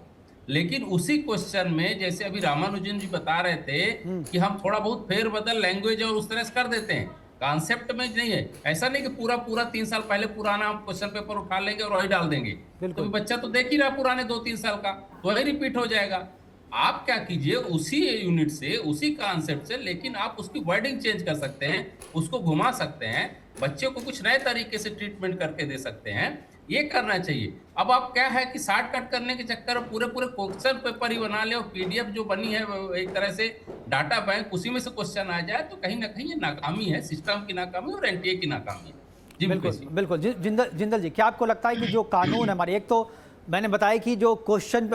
लेकिन उसी क्वेश्चन में जैसे अभी रामानुजन जी बता रहे थे कि हम थोड़ा बहुत फेरबदल लैंग्वेज और उस तरह से कर देते हैं, कॉन्सेप्ट में नहीं है। ऐसा नहीं कि पूरा 3 साल पहले पुराना हम क्वेश्चन पेपर उठा लेंगे और वही डाल देंगे, तो बच्चा तो देख ही रहा पुराने 2-3 साल का, तो वही रिपीट हो जाएगा। आप क्या कीजिए, उसी यूनिट से, उसी कॉन्सेप्ट से, लेकिन आप उसकी वर्डिंग चेंज कर सकते हैं, उसको घुमा सकते हैं, बच्चे को कुछ नए तरीके से ट्रीटमेंट करके दे सकते हैं, ये करना चाहिए। अब आप क्या है कि शॉर्टकट करने के चक्कर में पूरे क्वेश्चन पेपर ही बना ले और पीडीएफ जो बनी है एक तरह से डाटा बैंक, उसी में से क्वेश्चन आ जाए, तो कहीं ना कहीं ये नाकामी है, सिस्टम की नाकामी और एनटीए की नाकामी है। जी बिल्कुल। जिंदल जी, क्या आपको लगता है कि जो कानून हमारे, एक तो मैंने बताया कि जो क्वेश्चन,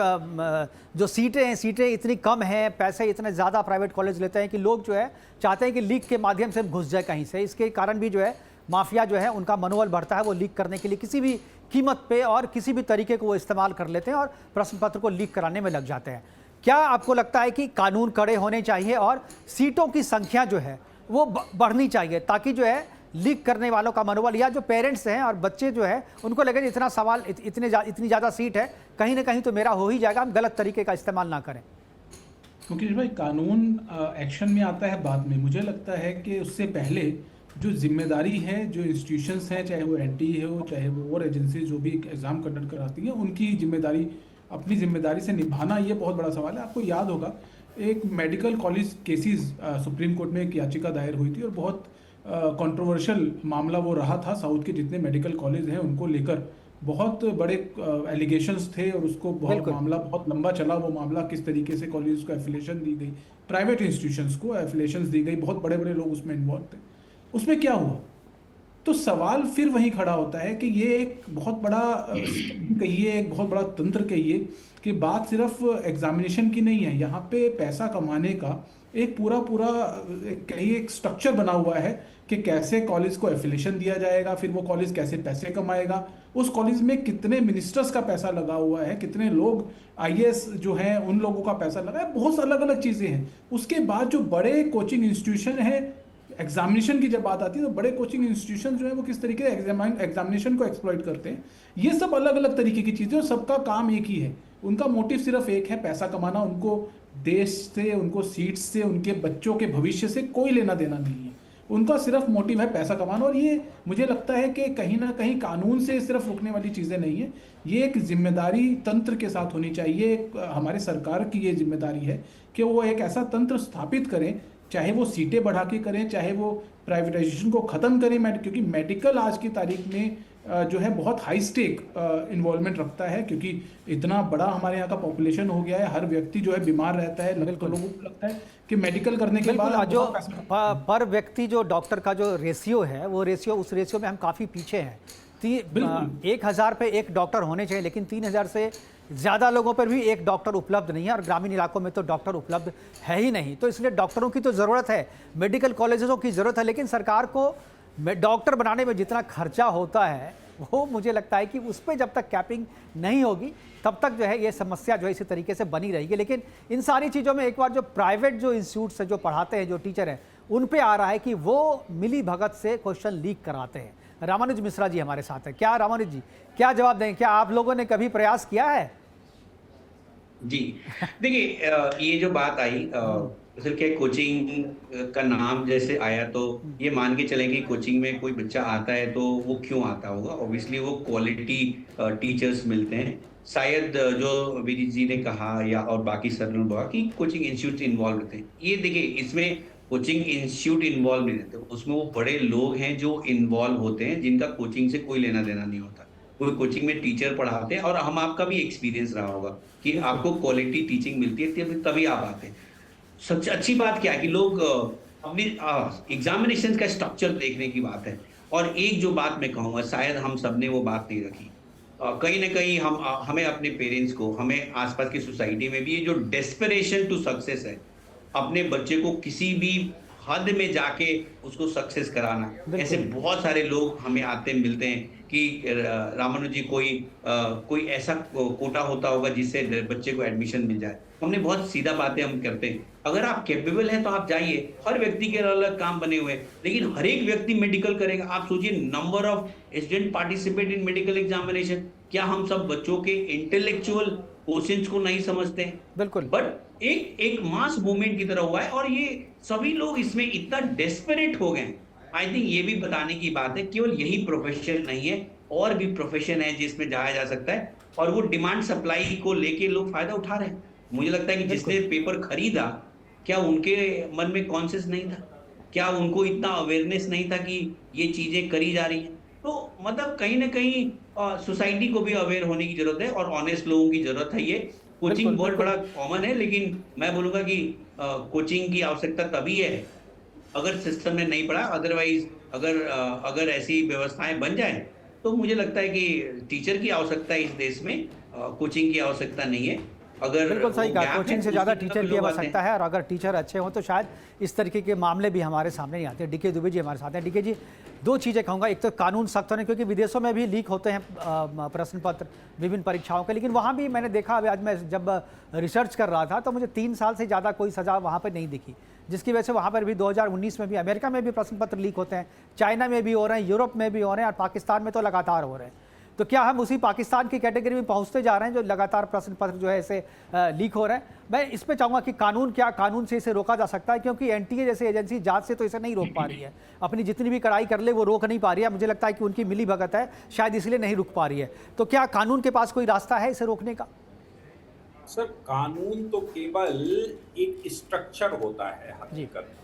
जो सीटें इतनी कम हैं, पैसे इतने ज़्यादा प्राइवेट कॉलेज लेते हैं कि लोग जो है चाहते हैं कि लीक के माध्यम से घुस जाए कहीं से। इसके कारण भी जो है माफिया जो है उनका मनोबल बढ़ता है, वो लीक करने के लिए किसी भी कीमत पे और किसी भी तरीके को वो इस्तेमाल कर लेते हैं और प्रश्न पत्र को लीक कराने में लग जाते हैं। क्या आपको लगता है कि कानून कड़े होने चाहिए और सीटों की संख्या जो है वो बढ़नी चाहिए, ताकि जो है लीक करने वालों का मनोबल, या जो पेरेंट्स हैं और बच्चे जो है उनको लगे इतना सवाल, इतनी ज़्यादा सीट है, कहीं ना कहीं तो मेरा हो ही जाएगा, हम गलत तरीके का इस्तेमाल ना करें? मुकेश भाई, कानून एक्शन में आता है बाद में। मुझे लगता है कि उससे पहले जो जिम्मेदारी है, जो इंस्टीट्यूशंस हैं, चाहे वो एनटीए हो, चाहे वो और एजेंसी जो भी एग्ज़ाम कंडक्ट कराती हैं, उनकी जिम्मेदारी, अपनी जिम्मेदारी से निभाना, ये बहुत बड़ा सवाल है। आपको याद होगा एक medical college cases supreme court में एक याचिका दायर हुई थी और बहुत कंट्रोवर्शियल मामला वो रहा था। साउथ के जितने मेडिकल कॉलेज हैं उनको लेकर बहुत बड़े एलिगेशंस थे और उसको मामला बहुत लंबा चला। वो मामला किस तरीके से कॉलेज को एफिलिएशन दी गई, प्राइवेट इंस्टीट्यूशंस को एफिलिएशंस दी गई, बहुत बड़े बड़े लोग उसमें इन्वॉल्व थे। उसमें क्या हुआ? तो सवाल फिर वही खड़ा होता है कि ये एक बहुत बड़ा कहिए, एक बहुत बड़ा तंत्र कहिए कि बात सिर्फ एग्जामिनेशन की नहीं है। यहाँ पे पैसा कमाने का एक पूरा कहिए एक स्ट्रक्चर बना हुआ है कि कैसे कॉलेज को एफिलिएशन दिया जाएगा, फिर वो कॉलेज कैसे पैसे कमाएगा, उस कॉलेज में कितने मिनिस्टर्स का पैसा लगा हुआ है, कितने लोग आईएएस जो हैं उन लोगों का पैसा लगा है, बहुत अलग अलग चीज़ें हैं। उसके बाद जो बड़े कोचिंग इंस्टीट्यूशन है, एग्जामिनेशन की जब बात आती है तो बड़े कोचिंग इंस्टीट्यूशन जो है वो किस तरीके से एग्जामिनेशन को एक्सप्लॉइट करते हैं। ये सब अलग अलग तरीके की चीज़ें, और सबका काम एक ही है, उनका मोटिव सिर्फ एक है, पैसा कमाना। उनको देश से, उनको सीट्स से, उनके बच्चों के भविष्य से कोई लेना देना नहीं है, उनका सिर्फ मोटिव है पैसा कमाना। और ये मुझे लगता है कि कहीं ना कहीं कानून से सिर्फ रुकने वाली चीज़ें नहीं है, ये एक जिम्मेदारी तंत्र के साथ होनी चाहिए। हमारे सरकार की ये जिम्मेदारी है कि वो एक ऐसा तंत्र स्थापित करें, चाहे वो सीटें बढ़ा के करें, चाहे वो प्राइवेटाइजेशन को ख़त्म करें, क्योंकि मेडिकल आज की तारीख में जो है बहुत हाई स्टेक इन्वॉल्वमेंट रखता है, क्योंकि इतना बड़ा हमारे यहाँ का पॉपुलेशन हो गया है, हर व्यक्ति जो है बीमार रहता है। लोगों को लगता है कि मेडिकल करने के बाद जो पर व्यक्ति जो डॉक्टर का जो रेशियो है, वो रेशियो, उस रेशियो में हम काफ़ी पीछे हैं। 1000 पे एक डॉक्टर होने चाहिए, लेकिन 3000 से ज़्यादा लोगों पर भी एक डॉक्टर उपलब्ध नहीं है, और ग्रामीण इलाकों में तो डॉक्टर उपलब्ध है ही नहीं। तो इसलिए डॉक्टरों की तो ज़रूरत है, मेडिकल कॉलेजों की ज़रूरत है, लेकिन सरकार को डॉक्टर बनाने में जितना खर्चा होता है वो मुझे लगता है कि उस पर जब तक कैपिंग नहीं होगी तब तक जो है ये समस्या जो है इसी तरीके से बनी रहेगी। लेकिन इन सारी चीज़ों में एक बार जो प्राइवेट जो इंस्टीट्यूट्स हैं, जो पढ़ाते हैं, जो टीचर हैं, उन पे आ रहा है कि वो मिली भगत से क्वेश्चन लीक कराते हैं। रामानुज मिश्रा जी हमारे साथ है। क्या रामानुज जी, क्या जवाब दें? क्या आप लोगों ने कभी प्रयास किया है? जी देखिए, ये जो बात आई सिर्फ क्या कोचिंग का नाम जैसे आया तो ये मान के चलें कि कोचिंग में कोई बच्चा आता है तो वो क्यों आता होगा। ऑब्वियसली वो क्वालिटी टीचर्स मिलते हैं। शायद जो विनीत जी ने कहा या और बाकी सर ने बोला कि कोचिंग इंस्टीट्यूट इन्वॉल्व रहते हैं, ये देखिए इसमें कोचिंग इंस्टीट्यूट इन्वॉल्व नहीं रहते, उसमें वो बड़े लोग हैं जो इन्वॉल्व होते हैं, जिनका कोचिंग से कोई लेना देना नहीं होता। कोई कोचिंग में टीचर पढ़ाते हैं, और हम आपका भी एक्सपीरियंस रहा होगा कि आपको क्वालिटी टीचिंग मिलती है तभी आप आते हैं। सबसे अच्छी बात क्या है कि लोग अपनी एग्जामिनेशन का स्ट्रक्चर देखने की बात है। और एक जो बात मैं कहूँगा, शायद हम सब ने वो बात नहीं रखी, कहीं ना कहीं हमें अपने पेरेंट्स को, हमें आसपास की सोसाइटी में भी ये जो डेस्परेशन टू सक्सेस है, अपने बच्चे को किसी भी हद में जाके उसको सक्सेस कराना। ऐसे बहुत सारे लोग हमें आते मिलते हैं कि रामानुज जी कोई ऐसा कोटा होता होगा जिससे बच्चे को एडमिशन मिल जाए। हमने बहुत सीधा बातें हम करते हैं, अगर आप कैपेबल हैं तो आप जाइए। हर व्यक्ति के अलग अलग काम बने हुए हैं, लेकिन हर एक व्यक्ति मेडिकल करेगा। आप सोचिए number of student participate in medical examination. क्या हम सब बच्चों के इंटेलेक्चुअल क्वेश्चंस को नहीं समझते हैं? बिल्कुल। बट एक मास मूवमेंट की तरह हुआ है और ये सभी लोग इसमें इतना डेस्परेट हो गए। आई थिंक ये भी बताने की बात है, केवल यही प्रोफेशन नहीं है, और भी प्रोफेशन है जिसमें जाया जा सकता है, और वो डिमांड सप्लाई को लेके लोग फायदा उठा रहे हैं। मुझे लगता है कि जिसने पेपर खरीदा, क्या उनके मन में कॉन्शियस नहीं था? क्या उनको इतना अवेयरनेस नहीं था कि ये चीजें करी जा रही हैं? तो मतलब कहीं ना कहीं सोसाइटी को भी अवेयर होने की जरूरत है और ऑनेस्ट लोगों की जरूरत है। ये कोचिंग बहुत बड़ा कॉमन है, लेकिन मैं बोलूंगा कि कोचिंग की आवश्यकता तभी है अगर सिस्टम ने नहीं पढ़ा। अदरवाइज अगर ऐसी व्यवस्थाएं बन जाए तो मुझे लगता है कि टीचर की आवश्यकता है इस देश में, कोचिंग की आवश्यकता नहीं है। अगर बिल्कुल सही कहा, कोचिंग से ज़्यादा टीचर की लोग आते आवश्यकता है, और अगर टीचर अच्छे हों तो शायद इस तरीके के मामले भी हमारे सामने नहीं आते। डीके दुबे जी हमारे साथ हैं। डीके जी, दो चीज़ें कहूँगा, एक तो कानून सख्त होने, क्योंकि विदेशों में भी लीक होते हैं प्रश्न पत्र विभिन्न परीक्षाओं के, लेकिन वहाँ भी मैंने देखा, अभी आज मैं जब रिसर्च कर रहा था तो मुझे 3 साल से ज़्यादा कोई सज़ा वहाँ पर नहीं दिखी, जिसकी वजह से वहाँ पर भी 2019 में भी अमेरिका में भी प्रश्न पत्र लीक होते हैं, चाइना में भी हो रहे हैं, यूरोप में भी हो रहे हैं, और पाकिस्तान में तो लगातार हो रहे हैं। तो क्या हम उसी पाकिस्तान की कैटेगरी में पहुंचते जा रहे हैं जो लगातार प्रश्न पत्र जो है ऐसे लीक हो रहे हैं? मैं इस पे चाहूँगा कि कानून से इसे रोका जा सकता है, क्योंकि एनटीए जैसी एजेंसी जांच से तो इसे नहीं रोक पा रही है, अपनी जितनी भी कड़ाई कर ले वो रोक नहीं पा रही है। मुझे लगता है कि उनकी मिली भगत है, शायद इसलिए नहीं रुक पा रही है। तो क्या कानून के पास कोई रास्ता है इसे रोकने का? सर, कानून तो केवल एक स्ट्रक्चर होता है हकीकत।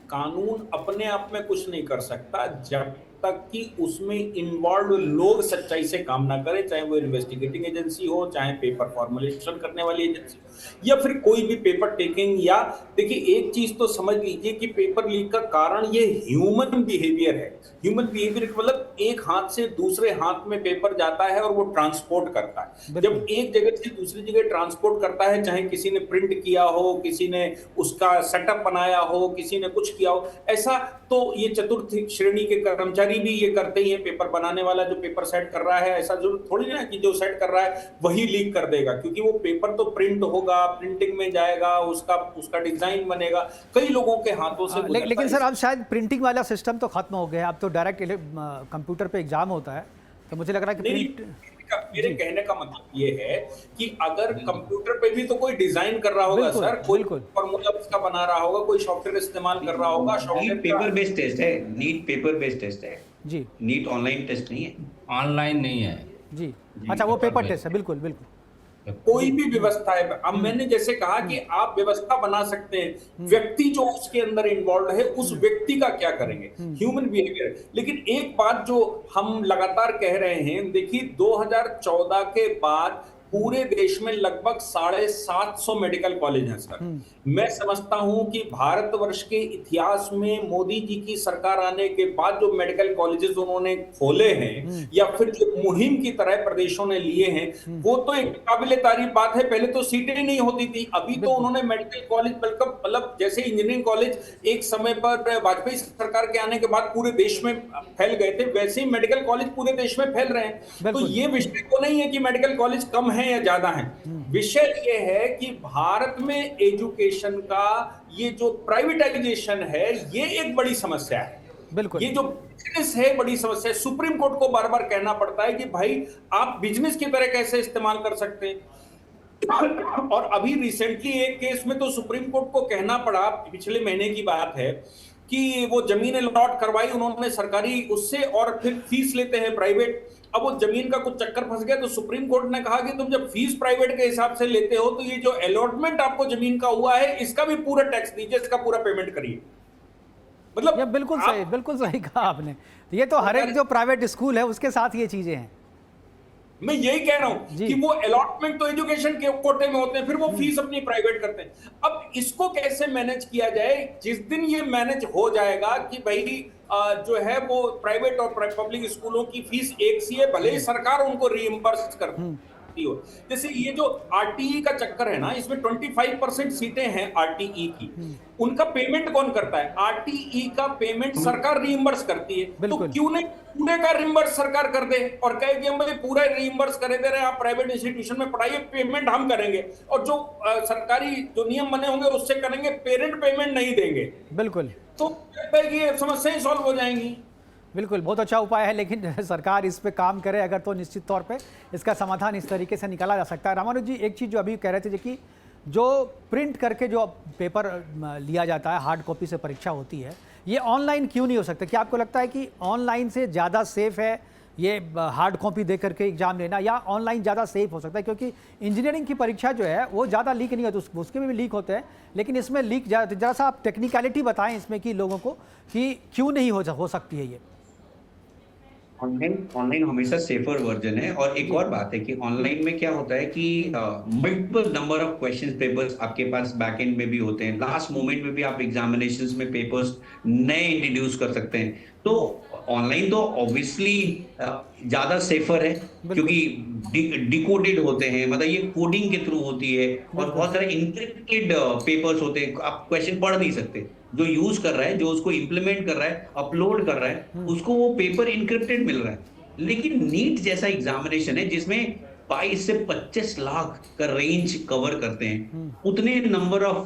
कानून अपने आप में कुछ नहीं कर सकता जब तक कि उसमें इन्वॉल्व लोग सच्चाई से काम ना करें, चाहे वो इन्वेस्टिगेटिंग एजेंसी हो, चाहे पेपर फॉर्मुलेशन करने वाली एजेंसी हो, या फिर कोई भी पेपर टेकिंग। या देखिए, एक चीज तो समझ लीजिए कि पेपर लीक का कारण ये ह्यूमन बिहेवियर है। ह्यूमन बिहेवियर मतलब एक हाथ से दूसरे हाथ में पेपर जाता है और वो ट्रांसपोर्ट करता है। जब एक जगह से दूसरी जगह ट्रांसपोर्ट करता है, चाहे किसी ने प्रिंट किया हो, किसी ने उसका सेटअप बनाया हो, किसी ने कुछ किया हो, ऐसा तो ये चतुर्थ श्रेणी के कर्मचारी भी ये करते ही है। पेपर बनाने वाला जो पेपर सेट कर रहा है, ऐसा जरूर थोड़ी ना कि जो सेट कर रहा है वही लीक कर देगा, क्योंकि वो पेपर तो प्रिंट होगा, प्रिंटिंग में जाएगा, उसका डिजाइन बनेगा, कई लोगों के हाथों से। लेकिन सर, अब शायद प्रिंटिंग वाला सिस्टम तो खत्म हो गया, अब तो डायरेक्ट कंप्यूटर पे एग्जाम होता है, तो मुझे लग रहा है कि मेरे कहने का मतलब ये है कि अगर कंप्यूटर पे भी तो कोई डिजाइन कर रहा होगा सर, कोई फॉर्मूला उसका बना रहा होगा, कोई सॉफ्टवेयर इस्तेमाल कर रहा होगा। नीट पेपर बेस्ड टेस्ट है, नीट पेपर बेस्ड टेस्ट है जी, नीट ऑनलाइन टेस्ट नहीं है, ऑनलाइन नहीं है जी। अच्छा, वो पेपर टेस्ट है, बिल्कुल बिल्कुल। कोई भी व्यवस्था है। अब मैंने जैसे कहा कि आप व्यवस्था बना सकते हैं, व्यक्ति जो उसके अंदर इन्वॉल्व है उस व्यक्ति का क्या करेंगे, ह्यूमन बिहेवियर। लेकिन एक बात जो हम लगातार कह रहे हैं, देखिए 2014 के बाद पूरे देश में लगभग 750 मेडिकल कॉलेज हैं सर। मैं समझता हूं कि भारतवर्ष के इतिहास में मोदी जी की सरकार आने के बाद जो मेडिकल कॉलेजेस उन्होंने खोले हैं या फिर जो मुहिम की तरह प्रदेशों ने लिए हैं, वो तो एक काबिले तारीफ बात है। पहले तो सीटें नहीं होती थी, अभी तो उन्होंने मेडिकल कॉलेज मतलब जैसे इंजीनियरिंग कॉलेज एक समय पर वाजपेयी सरकार के आने के बाद पूरे देश में फैल गए थे, वैसे ही मेडिकल कॉलेज पूरे देश में फैल रहे हैं। तो ये विषय तो नहीं है कि मेडिकल कॉलेज कम है या ज्यादा है, विषय ये है कि भारत में एजुकेशन का ये जो प्राइवेटाइजेशन है ये एक बड़ी समस्या है। बिल्कुल, ये जो बिजनेस है बड़ी समस्या है। सुप्रीम कोर्ट को बार बार कहना पड़ता है कि भाई आप बिजनेस की तरह कैसे इस्तेमाल कर सकते हैं। और अभी रिसेंटली एक केस में तो सुप्रीम कोर्ट को कहना पड़ा, पिछले महीने की बात है, कि वो जमीन अलॉट करवाई उन्होंने सरकारी उससे, और फिर फीस लेते हैं प्राइवेट। अब वो जमीन का कुछ चक्कर फंस गया तो सुप्रीम कोर्ट ने कहा कि तुम जब फीस प्राइवेट के हिसाब से लेते हो तो ये जो अलॉटमेंट आपको जमीन का हुआ है इसका भी पूरा टैक्स दीजिए, इसका पूरा पेमेंट करिए। मतलब ये बिल्कुल सही कहा आपने। ये तो हर एक जो प्राइवेट स्कूल है उसके साथ ये चीजें हैं। मैं यही कह रहा हूं कि वो अलॉटमेंट तो एजुकेशन के कोटे में होते हैं, फिर वो फीस अपनी प्राइवेट करते हैं। अब इसको कैसे मैनेज किया जाए? जिस दिन ये मैनेज हो जाएगा कि भाई जो है वो प्राइवेट और पब्लिक स्कूलों की फीस एक सी है, भले ही सरकार उनको रीइंबर्स कर, सकती हो। जैसे ये जो आरटीई का चक्कर है ना, इसमें 25% सीटें हैं आरटीई की, उनका पेमेंट कौन करता है? आरटीई का पेमेंट सरकार रीइंबर्स करती है। तो क्यों नहीं पूरे का रीइंबर्स सरकार कर दे और कहे कि हम पूरा रीइंबर्स करे दे रहे हैं, आप प्राइवेट इंस्टीट्यूशन में पढ़ाइए, पेमेंट हम करेंगे, और जो सरकारी जो नियम बने होंगे उससे करेंगे, पेरेंट पेमेंट नहीं देंगे। बिल्कुल, तो ये समस्याएं सॉल्व हो जाएंगी। बिल्कुल, बहुत अच्छा उपाय है, लेकिन सरकार इस पे काम करे अगर तो निश्चित तौर पे इसका समाधान इस तरीके से निकाला जा सकता है। रामानुज जी, एक चीज़ जो अभी कह रहे थे कि जो प्रिंट करके जो पेपर लिया जाता है, हार्ड कॉपी से परीक्षा होती है, ये ऑनलाइन क्यों नहीं हो सकता? क्या आपको लगता है कि ऑनलाइन से ज़्यादा सेफ है ये हार्ड कॉपी दे करके एग्जाम लेना, या ऑनलाइन ज़्यादा सेफ हो सकता है? क्योंकि इंजीनियरिंग की परीक्षा जो है वो ज़्यादा लीक नहीं होती, उसके में भी लीक होते हैं, लेकिन इसमें लीक ज़रा सा आप टेक्निकलिटी बताएं इसमें कि लोगों को कि क्यों नहीं हो सकती है ये। ऑनलाइन हमेशा सेफर वर्जन है। और एक और बात है कि ऑनलाइन में क्या होता है कि multiple number of question papers आपके पास बैक एंड में भी होते हैं, लास्ट मोमेंट में भी आप एग्जामिनेशंस में पेपर्स नए इंट्रोड्यूस कर सकते हैं। तो ऑनलाइन तो ऑब्वियसली ज्यादा सेफर है क्योंकि डिकोडेड होते हैं, मतलब ये कोडिंग के थ्रू होती है, और बहुत सारे इनक्रिप्टेड पेपर्स होते हैं, आप क्वेश्चन पढ़ नहीं सकते। जो यूज कर रहा है, जो उसको इंप्लीमेंट कर रहा है, अपलोड कर रहा है, उसको वो पेपर इनक्रिप्टेड मिल रहा है। लेकिन नीट जैसा एग्जामिनेशन है जिसमें 22 से 25 लाख का रेंज कवर करते हैं, उतने नंबर ऑफ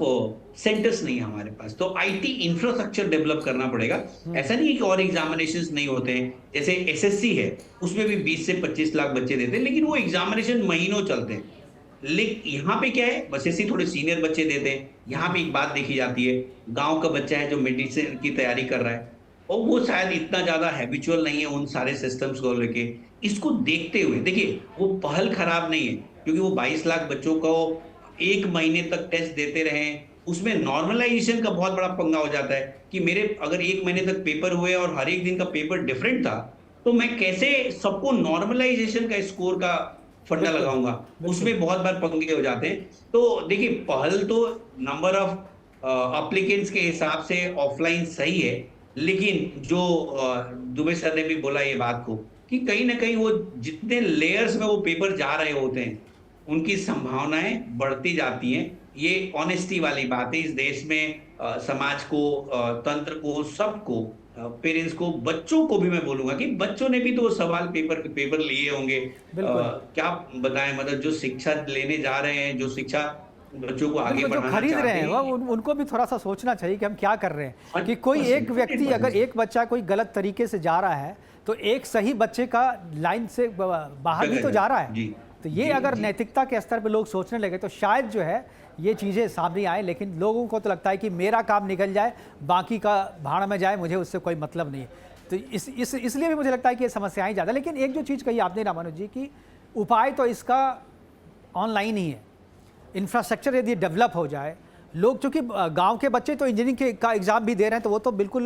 सेंटर्स नहीं है हमारे पास। तो आईटी इंफ्रास्ट्रक्चर डेवलप करना पड़ेगा। ऐसा नहीं है कि और एग्जामिनेशंस नहीं होते हैं, जैसे एसएससी है उसमें भी 20 से 25 लाख बच्चे देते हैं, लेकिन वो एग्जामिनेशन महीनों चलते हैं। लेकिन यहाँ पे क्या है, बस ऐसे थोड़े सीनियर बच्चे देते हैं। यहाँ पे एक बात देखी जाती है, गांव का बच्चा है जो मेडिसिन की तैयारी कर रहा है और वो शायद इतना ज्यादा हैबिचुअल नहीं है उन सारे सिस्टम्स को लेके। इसको देखते हुए देखिए, वो पहल खराब नहीं है क्योंकि वो 22 लाख बच्चों को एक महीने तक टेस्ट देते रहे, उसमें नॉर्मलाइजेशन का बहुत बड़ा पंगा हो जाता है कि मेरे अगर एक महीने तक पेपर हुए और हर एक दिन का पेपर डिफरेंट था, तो मैं कैसे सबको नॉर्मलाइजेशन का स्कोर का फंडा लगाऊंगा, उसमें बहुत बार पंगे हो जाते हैं। तो देखिए, पहल तो नंबर ऑफ एप्लीकेंट्स के हिसाब से ऑफलाइन सही है, लेकिन जो दुबे सर ने भी बोला ये बात को कि कहीं ना कहीं वो जितने लेयर्स में वो पेपर जा रहे होते हैं उनकी संभावनाएं बढ़ती जाती हैं। ये ऑनेस्टी वाली बात है। इस देश में समाज को, तंत्र को, सबको, पेरेंट्स को, बच्चों को भी मैं बोलूंगा कि बच्चों ने भी तो सवाल पेपर लिए होंगे। क्या बताएं, मतलब जो शिक्षा लेने जा रहे हैं, जो शिक्षा बच्चों को आगे बढ़ाना खरीद चाहते रहे हैं, उनको भी थोड़ा सा सोचना चाहिए कि हम क्या कर रहे हैं। कि कोई एक व्यक्ति, अगर एक बच्चा कोई गलत तरीके से जा रहा है तो एक सही बच्चे का लाइन से बाहर भी तो जा रहा है। तो ये अगर नैतिकता के स्तर पर लोग सोचने लगे तो शायद जो है ये चीज़ें सामने आए, लेकिन लोगों को तो लगता है कि मेरा काम निकल जाए, बाकी का भाड़ में जाए, मुझे उससे कोई मतलब नहीं है। तो इसलिए भी मुझे लगता है कि ये समस्याएं ज़्यादा। लेकिन एक जो चीज़ कही आपने रामानुज जी कि उपाय तो इसका ऑनलाइन ही है। इंफ्रास्ट्रक्चर यदि डेवलप हो जाए, लोग, चूँकि गांव के बच्चे तो इंजीनियरिंग का एग्ज़ाम भी दे रहे हैं तो वो तो बिल्कुल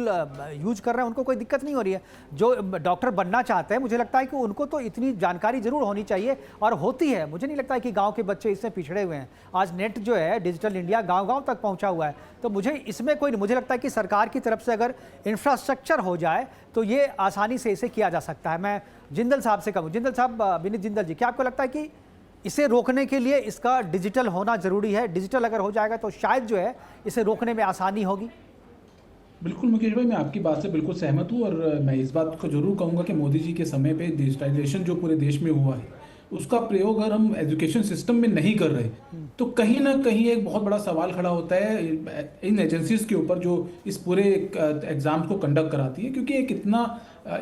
यूज कर रहे हैं, उनको कोई दिक्कत नहीं हो रही है। जो डॉक्टर बनना चाहते हैं, मुझे लगता है कि उनको तो इतनी जानकारी ज़रूर होनी चाहिए, और होती है। मुझे नहीं लगता है कि गांव के बच्चे इससे पिछड़े हुए हैं। आज नेट जो है, डिजिटल इंडिया गांव-गांव तक पहुंचा हुआ है। तो मुझे मुझे लगता है कि सरकार की तरफ से अगर इंफ्रास्ट्रक्चर हो जाए तो ये आसानी से इसे किया जा सकता है। मैं जिंदल साहब से कहूँ, जिंदल साहब, विनीत जिंदल जी, क्या आपको लगता है कि इसे रोकने के लिए इसका डिजिटल होना ज़रूरी है? डिजिटल अगर हो जाएगा तो शायद जो है इसे रोकने में आसानी होगी। बिल्कुल मुकेश भाई, मैं आपकी बात से बिल्कुल सहमत हूँ, और मैं इस बात को जरूर कहूँगा कि मोदी जी के समय पे डिजिटाइजेशन जो पूरे देश में हुआ है उसका प्रयोग अगर हम एजुकेशन सिस्टम में नहीं कर रहे तो कहीं ना कहीं एक बहुत बड़ा सवाल खड़ा होता है इन एजेंसीज के ऊपर जो इस पूरे एग्जाम को कंडक्ट कराती है। क्योंकि एक इतना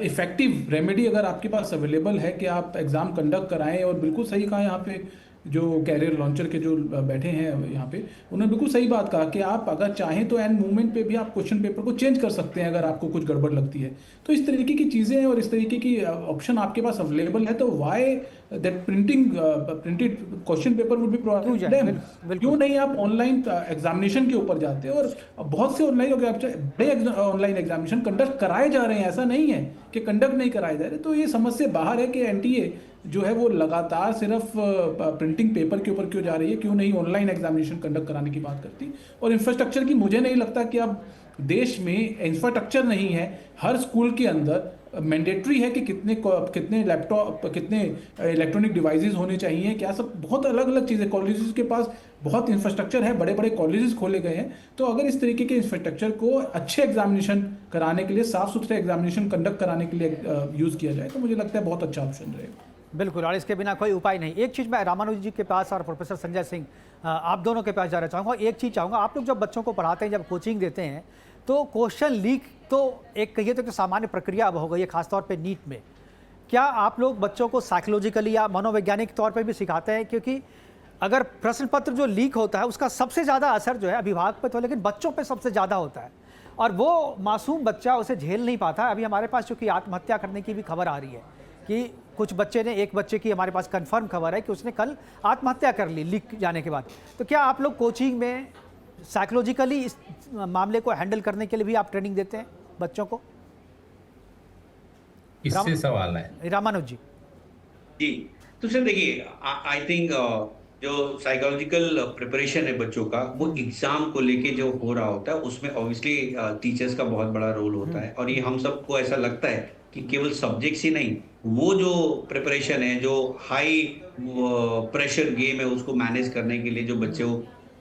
इफेक्टिव रेमेडी अगर आपके पास अवेलेबल है कि आप एग्जाम कंडक्ट कराएं, और बिल्कुल सही कहा यहाँ पे जो कैरियर लॉन्चर के जो बैठे हैं यहाँ पे, उन्होंने बिल्कुल सही बात कहा कि आप अगर चाहें तो एंड मूवमेंट पे भी आप क्वेश्चन पेपर को चेंज कर सकते हैं अगर आपको कुछ गड़बड़ लगती है। तो इस तरीके की चीज़ें हैं और इस तरीके की ऑप्शन आपके पास अवेलेबल है, तो why that printed question paper would be provided. क्यों नहीं आप ऑनलाइन एग्जामिनेशन के ऊपर जाते हैं? और बहुत से ऑनलाइन बड़े ऑनलाइन एग्जामिनेशन कंडक्ट कराए जा रहे हैं, ऐसा नहीं है कि कंडक्ट नहीं कराए जा रहे। तो ये समझ से बाहर है कि एनटीए जो है वो लगातार सिर्फ प्रिंटिंग पेपर के ऊपर क्यों जा रही है, क्यों नहीं ऑनलाइन एग्जामिनेशन कंडक्ट कराने की बात करती। और इंफ्रास्ट्रक्चर की मुझे नहीं लगता कि अब देश में इंफ्रास्ट्रक्चर नहीं है हर स्कूल के अंदर मैंडेटरी है कि कितने लैपटॉप, कितने इलेक्ट्रॉनिक डिवाइसेस होने चाहिए, क्या सब बहुत अलग अलग चीज़ें। कॉलेजेस के पास बहुत इंफ्रास्ट्रक्चर है, बड़े बड़े कॉलेजेस खोले गए हैं। तो अगर इस तरीके के इंफ्रास्ट्रक्चर को अच्छे एग्जामिनेशन कराने के लिए, साफ सुथरे एग्जामिनेशन कंडक्ट कराने के लिए यूज़ किया जाए तो मुझे लगता है बहुत अच्छा ऑप्शन रहेगा। बिल्कुल, और इसके बिना कोई उपाय नहीं। एक चीज़ मैं रामानुज जी के पास और प्रोफेसर संजय सिंह आप दोनों के पास जाना चाहूँगा। एक चीज़ चाहूँगा, आप लोग जब बच्चों को पढ़ाते हैं, जब कोचिंग देते हैं, तो क्वेश्चन लीक तो एक कहिए तो सामान्य प्रक्रिया अब हो गई है, खासतौर पे नीट में। क्या आप लोग बच्चों को साइकोलॉजिकली या मनोवैज्ञानिक तौर पे भी सिखाते हैं? क्योंकि अगर प्रश्न पत्र जो लीक होता है उसका सबसे ज़्यादा असर जो है अभिभावक पे तो, लेकिन बच्चों पे सबसे ज़्यादा होता है, और वो मासूम बच्चा उसे झेल नहीं पाता। अभी हमारे पास चूँकि आत्महत्या करने की भी खबर आ रही है कि कुछ बच्चे ने, एक बच्चे की हमारे पास कंफर्म खबर है कि उसने कल आत्महत्या कर ली लीक जाने के बाद। तो क्या आप लोग कोचिंग में साइकोलॉजिकली इस मामले को हैंडल करने के लिए भी आप ट्रेनिंग देते हैं बच्चों को? इससे सवाल है रामानुज जी। जी, तो सर देखिए, आई थिंक जो साइकोलॉजिकल प्रिपरेशन है बच्चों का, वो एग्जाम को लेके जो हो रहा होता है उसमें ऑब्वियसली टीचर्स का बहुत बड़ा रोल होता है। और ये हम सबको ऐसा लगता है कि केवल सब्जेक्ट्स ही नहीं, वो जो प्रिपरेशन है, जो हाई प्रेशर गेम है, उसको मैनेज करने के लिए जो बच्चों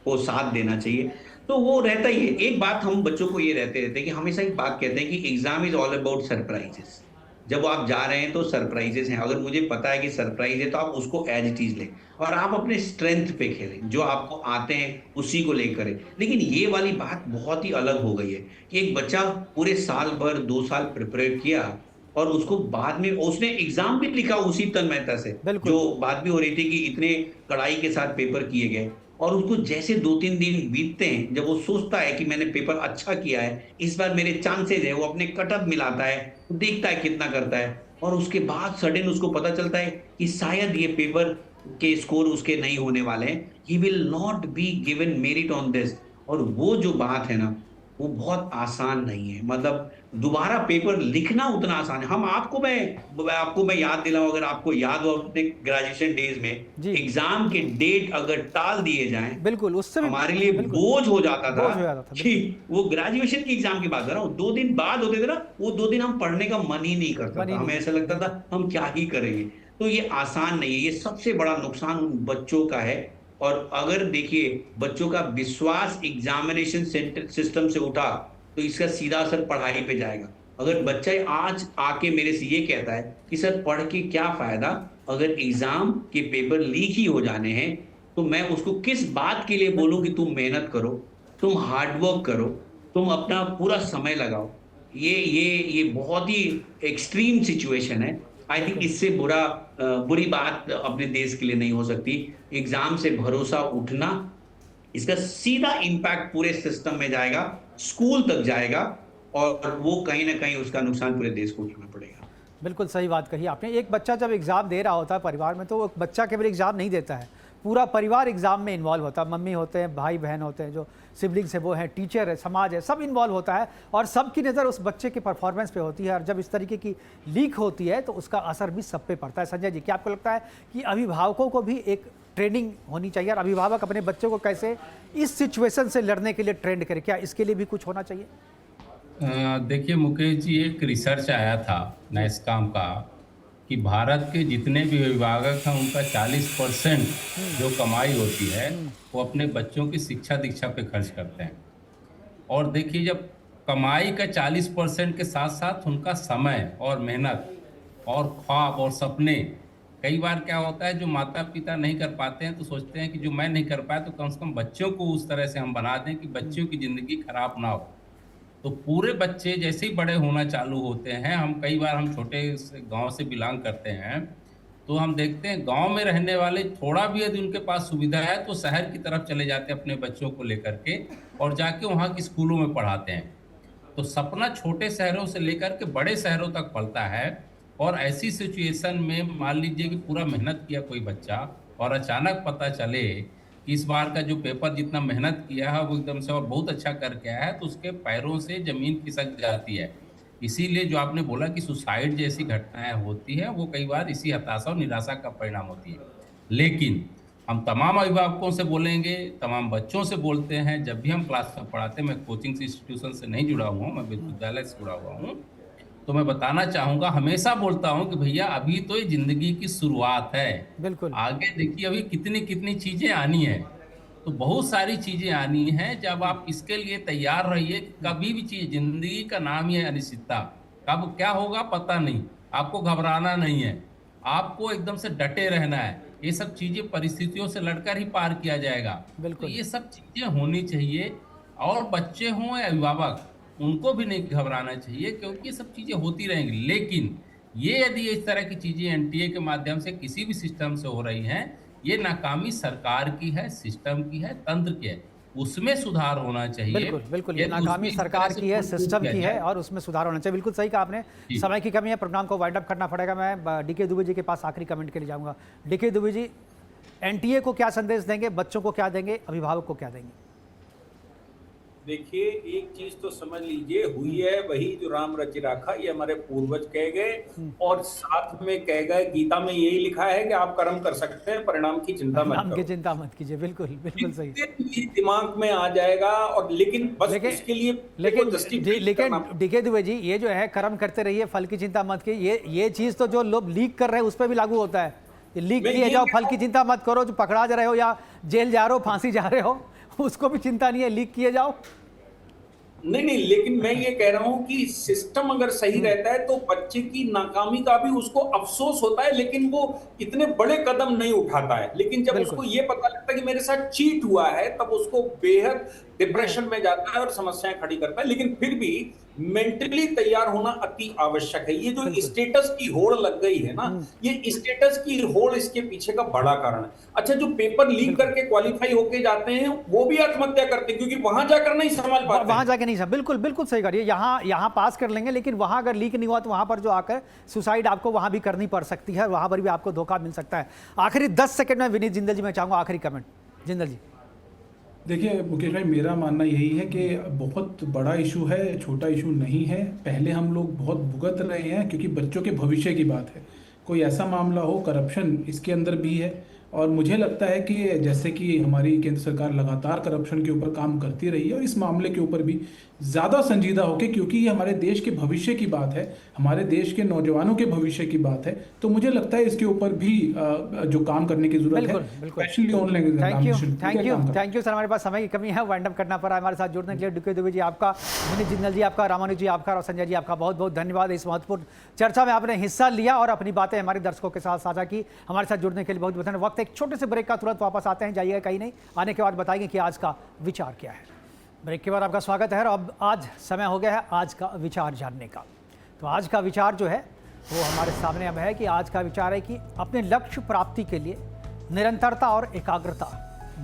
को साथ देना चाहिए, तो वो रहता ही है। एक बात हम बच्चों को ये रहते हैं कि हमेशा एक बात कहते हैं कि exam is all about surprises. जब आप जा रहे हैं तो सरप्राइजेस हैं, अगर मुझे पता है कि सरप्राइज है तो आप उसको एज इट इज लें और आप अपने स्ट्रेंथ पे खेलें, जो आपको आते हैं उसी को लेकर। लेकिन ये वाली बात बहुत ही अलग हो गई है कि एक बच्चा पूरे साल भर 2 साल प्रिपेयर किया और उसको बाद में उसने एग्जाम भी लिखा उसी तन्मयता से, जो बात भी हो रही थी कि इतने कड़ाई के साथ पेपर किए गए, और उसको जैसे 2-3 दिन बीतते हैं, जब वो सोचता है कि मैंने पेपर अच्छा किया है, इस बार मेरे चांसेस है, वो अपने कटअप मिलाता है, देखता है कितना करता है, और उसके बाद सडन उसको पता चलता है कि शायद ये पेपर के स्कोर उसके नहीं होने वाले हैं, he will not be given merit on this. और वो जो बात है ना, वो बहुत आसान नहीं है। मतलब दोबारा पेपर लिखना उतना आसान है। हम आपको मैं याद दिलाऊं, अगर आपको याद हो अपने ग्रेजुएशन डेज में एग्जाम के डेट अगर टाल दिए जाएं, बिल्कुल, उससे हमारे लिए बोझ हो जाता था कि वो ग्रेजुएशन की एग्जाम की बात कर रहा हूँ, 2 दिन बाद होते थे ना, वो 2 दिन हम पढ़ने का मन ही नहीं करता था, हमें ऐसा लगता था हम क्या ही करेंगे। तो ये आसान नहीं है, ये सबसे बड़ा नुकसान उन बच्चों का है। और अगर देखिए बच्चों का विश्वास एग्जामिनेशन सिस्टम से उठा तो इसका सीधा असर पढ़ाई पे जाएगा। अगर बच्चा आज आके मेरे से ये कहता है कि सर पढ़ के क्या फायदा, अगर एग्जाम के पेपर लीक ही हो जाने हैं, तो मैं उसको किस बात के लिए बोलूं कि तुम मेहनत करो, तुम हार्डवर्क करो, तुम अपना पूरा समय लगाओ। ये बहुत ही एक्सट्रीम सिचुएशन है। आई थिंक इससे बुरी बात अपने देश के लिए नहीं हो सकती। एग्जाम से भरोसा उठना, इसका सीधा इम्पैक्ट पूरे सिस्टम में जाएगा, स्कूल तक जाएगा, और वो कहीं ना कहीं उसका नुकसान पूरे देश को उठाना पड़ेगा। बिल्कुल सही बात कही आपने। एक बच्चा जब एग्ज़ाम दे रहा होता है परिवार में, तो वो बच्चा केवल एग्ज़ाम नहीं देता है, पूरा परिवार एग्ज़ाम में इन्वॉल्व होता है। मम्मी होते हैं, भाई बहन होते हैं, जो सिबलिंग्स है वो हैं, टीचर है, समाज है, सब इन्वॉल्व होता है, और सबकी नज़र उस बच्चे के परफॉर्मेंस पे होती है। और जब इस तरीके की लीक होती है तो उसका असर भी सब पे पड़ता है। संजय जी, क्या आपको लगता है कि अभिभावकों को भी एक ट्रेनिंग होनी चाहिए, और अभिभावक अपने बच्चों को कैसे इस सिचुएशन से लड़ने के लिए ट्रेंड करे? क्या इसके लिए भी कुछ होना चाहिए? देखिए मुकेश जी, एक रिसर्च आया था नैसकॉम का कि भारत के जितने भी अभिभावक हैं उनका 40% जो कमाई होती है वो अपने बच्चों की शिक्षा दीक्षा पे खर्च करते हैं। और देखिए, जब कमाई का 40% के साथ साथ उनका समय और मेहनत और ख्वाब और सपने, कई बार क्या होता है, जो माता पिता नहीं कर पाते हैं तो सोचते हैं कि जो मैं नहीं कर पाया तो कम से कम बच्चों को उस तरह से हम बना दें कि बच्चों की ज़िंदगी खराब ना हो। तो पूरे बच्चे जैसे ही बड़े होना चालू होते हैं, कई बार हम छोटे गांव से बिलोंग करते हैं, तो हम देखते हैं गांव में रहने वाले थोड़ा भी यदि उनके पास सुविधा है तो शहर की तरफ चले जाते हैं अपने बच्चों को लेकर के, और जाके वहाँ की स्कूलों में पढ़ाते हैं। तो सपना छोटे शहरों से लेकर के बड़े शहरों तक पलता है। और ऐसी सिचुएशन में मान लीजिए कि पूरा मेहनत किया कोई बच्चा, और अचानक पता चले कि इस बार का जो पेपर जितना मेहनत किया है वो एकदम से और बहुत अच्छा करके आया है, तो उसके पैरों से ज़मीन खिसक जाती है। इसीलिए जो आपने बोला कि सुसाइड जैसी घटनाएं होती हैं, वो कई बार इसी हताशा और निराशा का परिणाम होती है। लेकिन हम तमाम अभिभावकों से बोलेंगे, तमाम बच्चों से बोलते हैं, जब भी हम क्लास में पढ़ाते हैं, मैं कोचिंग इंस्टीट्यूशन से नहीं जुड़ा हुआ हूँ, मैं विश्वविद्यालय से जुड़ा हुआ हूँ, तो मैं बताना चाहूंगा, हमेशा बोलता हूं कि भैया अभी तो ये जिंदगी की शुरुआत है। बिल्कुल। आगे देखिए अभी कितनी कितनी चीजें आनी है, तो बहुत सारी चीजें आनी है। जब आप इसके लिए तैयार रहिए, कभी भी चीज, जिंदगी का नाम ही है अनिश्चितता, कब क्या होगा पता नहीं, आपको घबराना नहीं है, आपको एकदम से डटे रहना है। ये सब चीजें परिस्थितियों से लड़कर ही पार किया जाएगा। तो बिल्कुल। ये सब चीजें होनी चाहिए, और बच्चे हों या अभिभावक, उनको भी नहीं घबराना चाहिए, क्योंकि ये सब चीजें होती रहेंगी। लेकिन ये यदि इस तरह की चीजें एनटीए के माध्यम से किसी भी सिस्टम से हो रही हैं, ये नाकामी सरकार की है, सिस्टम की है, तंत्र की है, उसमें सुधार होना चाहिए। बिल्कुल बिल्कुल, ये यदि नाकामी उसमें इस तरह सरकार से की है, फूट फूट सिस्टम किया की है, जाए। और उसमें सुधार होना चाहिए। बिल्कुल सही कहा आपने। जी। समय की कमी है, प्रोग्राम को वाइंड अप करना पड़ेगा। मैं डीके दुबे जी के पास आखिरी कमेंट के लिए जाऊंगा। डीके दुबे जी, एनटीए को क्या संदेश देंगे, बच्चों को क्या देंगे, अभिभावक को क्या देंगे? देखिए, एक चीज तो समझ लीजिए, हुई है वही जो राम रचि राखा, ये हमारे पूर्वज कह गए, और साथ में कह गए, गीता में यही लिखा है कि आप कर्म कर सकते हैं, परिणाम की चिंता मत नाम की करो। चिंता मत कीजिए। बिल्कुल बिल्कुल सही। ये दिमाग में आ जाएगा, और लेकिन बस उसके लिए लेकिन डीके दुबे जी, ये जो है कर्म करते रहिए, फल की चिंता मत कीजिए, ये चीज तो जो लोग लीक कर रहे हैं उस पर भी लागू होता है। लीक मैं किए ये जाओ, कह फल रहा की चिंता मत करो। जो पकड़ा जा रहे हो या जेल जा रहे हो, फांसी जा रहे हो, उसको भी चिंता नहीं है, लीक किए जाओ। नहीं, लेकिन मैं ये कह रहा हूं कि सिस्टम अगर सही रहता है तो बच्चे की नाकामी का भी उसको अफसोस होता है, लेकिन वो इतने बड़े कदम नहीं उठाता है। लेकिन जब उसको ये पता लगता है कि मेरे साथ चीट हुआ है, तब उसको बेहद डिप्रेशन में जाता है और समस्याएं खड़ी करता है। लेकिन फिर भी मेंटली तैयार होना अति आवश्यक है। ये जो स्टेटस की होड़ लग गई है ना, ये स्टेटस की होड़ इसके पीछे का बड़ा कारण है। अच्छा, जो पेपर लीक करके क्वालिफाई होके जाते हैं, वो भी आत्महत्या करते हैं, क्योंकि वहां जाकर नहीं संभाल पाते। वहां जाके नहीं संभाल, बिल्कुल बिल्कुल सही करिए। यहाँ पास कर लेंगे, लेकिन वहां अगर लीक नहीं हुआ तो वहां पर जो आकर सुसाइड आपको वहां भी करनी पड़ सकती है, वहां पर भी आपको धोखा मिल सकता है। आखिरी 10 सेकंड में विनीत जिंदल जी मैं चाहूंगा आखिरी कमेंट। जिंदल जी। देखिए मुकेश भाई, मेरा मानना यही है कि बहुत बड़ा इशू है, छोटा इशू नहीं है। पहले हम लोग बहुत भुगत रहे हैं, क्योंकि बच्चों के भविष्य की बात है। कोई ऐसा मामला हो, करप्शन इसके अंदर भी है, और मुझे लगता है कि जैसे कि हमारी केंद्र सरकार लगातार करप्शन के ऊपर काम करती रही है, और इस मामले के ऊपर भी ज़्यादा संजीदा होकर, क्योंकि ये हमारे देश के भविष्य की बात है, हमारे देश के नौजवानों के भविष्य की बात है, तो मुझे लगता है इसके ऊपर भी जो काम करने की जरूरत है, specially online examination. Thank you sir, हमारे पास समय की कमी है, वाइंड अप करना पड़ा। हमारे साथ जुड़ने के लिए डीके दुबे जी आपका, विनीत जिंदल जी आपका, रामानुज जी आपका, और संजय जी आपका बहुत बहुत धन्यवाद। इस महत्वपूर्ण चर्चा में आपने हिस्सा लिया और अपनी बातें हमारे दर्शकों के साथ साझा की। हमारे साथ जुड़ने के लिए बहुत बहुत धन्यवाद। वक्त एक छोटे से ब्रेक का, तुरंत वापस आते हैं, जाइएगा कहीं नहीं। आने के बाद बताएंगे कि आज का विचार क्या है। ब्रेक के बाद आपका स्वागत है। और अब आज समय हो गया है आज का विचार जानने का। तो आज का विचार जो है वो हमारे सामने अब है कि आज का विचार है कि अपने लक्ष्य प्राप्ति के लिए निरंतरता और एकाग्रता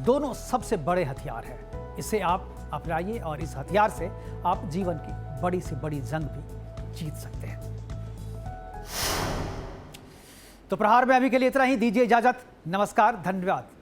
दोनों सबसे बड़े हथियार है। इसे आप अपनाइए और इस हथियार से आप जीवन की बड़ी से बड़ी जंग भी जीत सकते हैं। तो प्रहार में अभी के लिए इतना ही, दीजिए इजाजत। नमस्कार, धन्यवाद।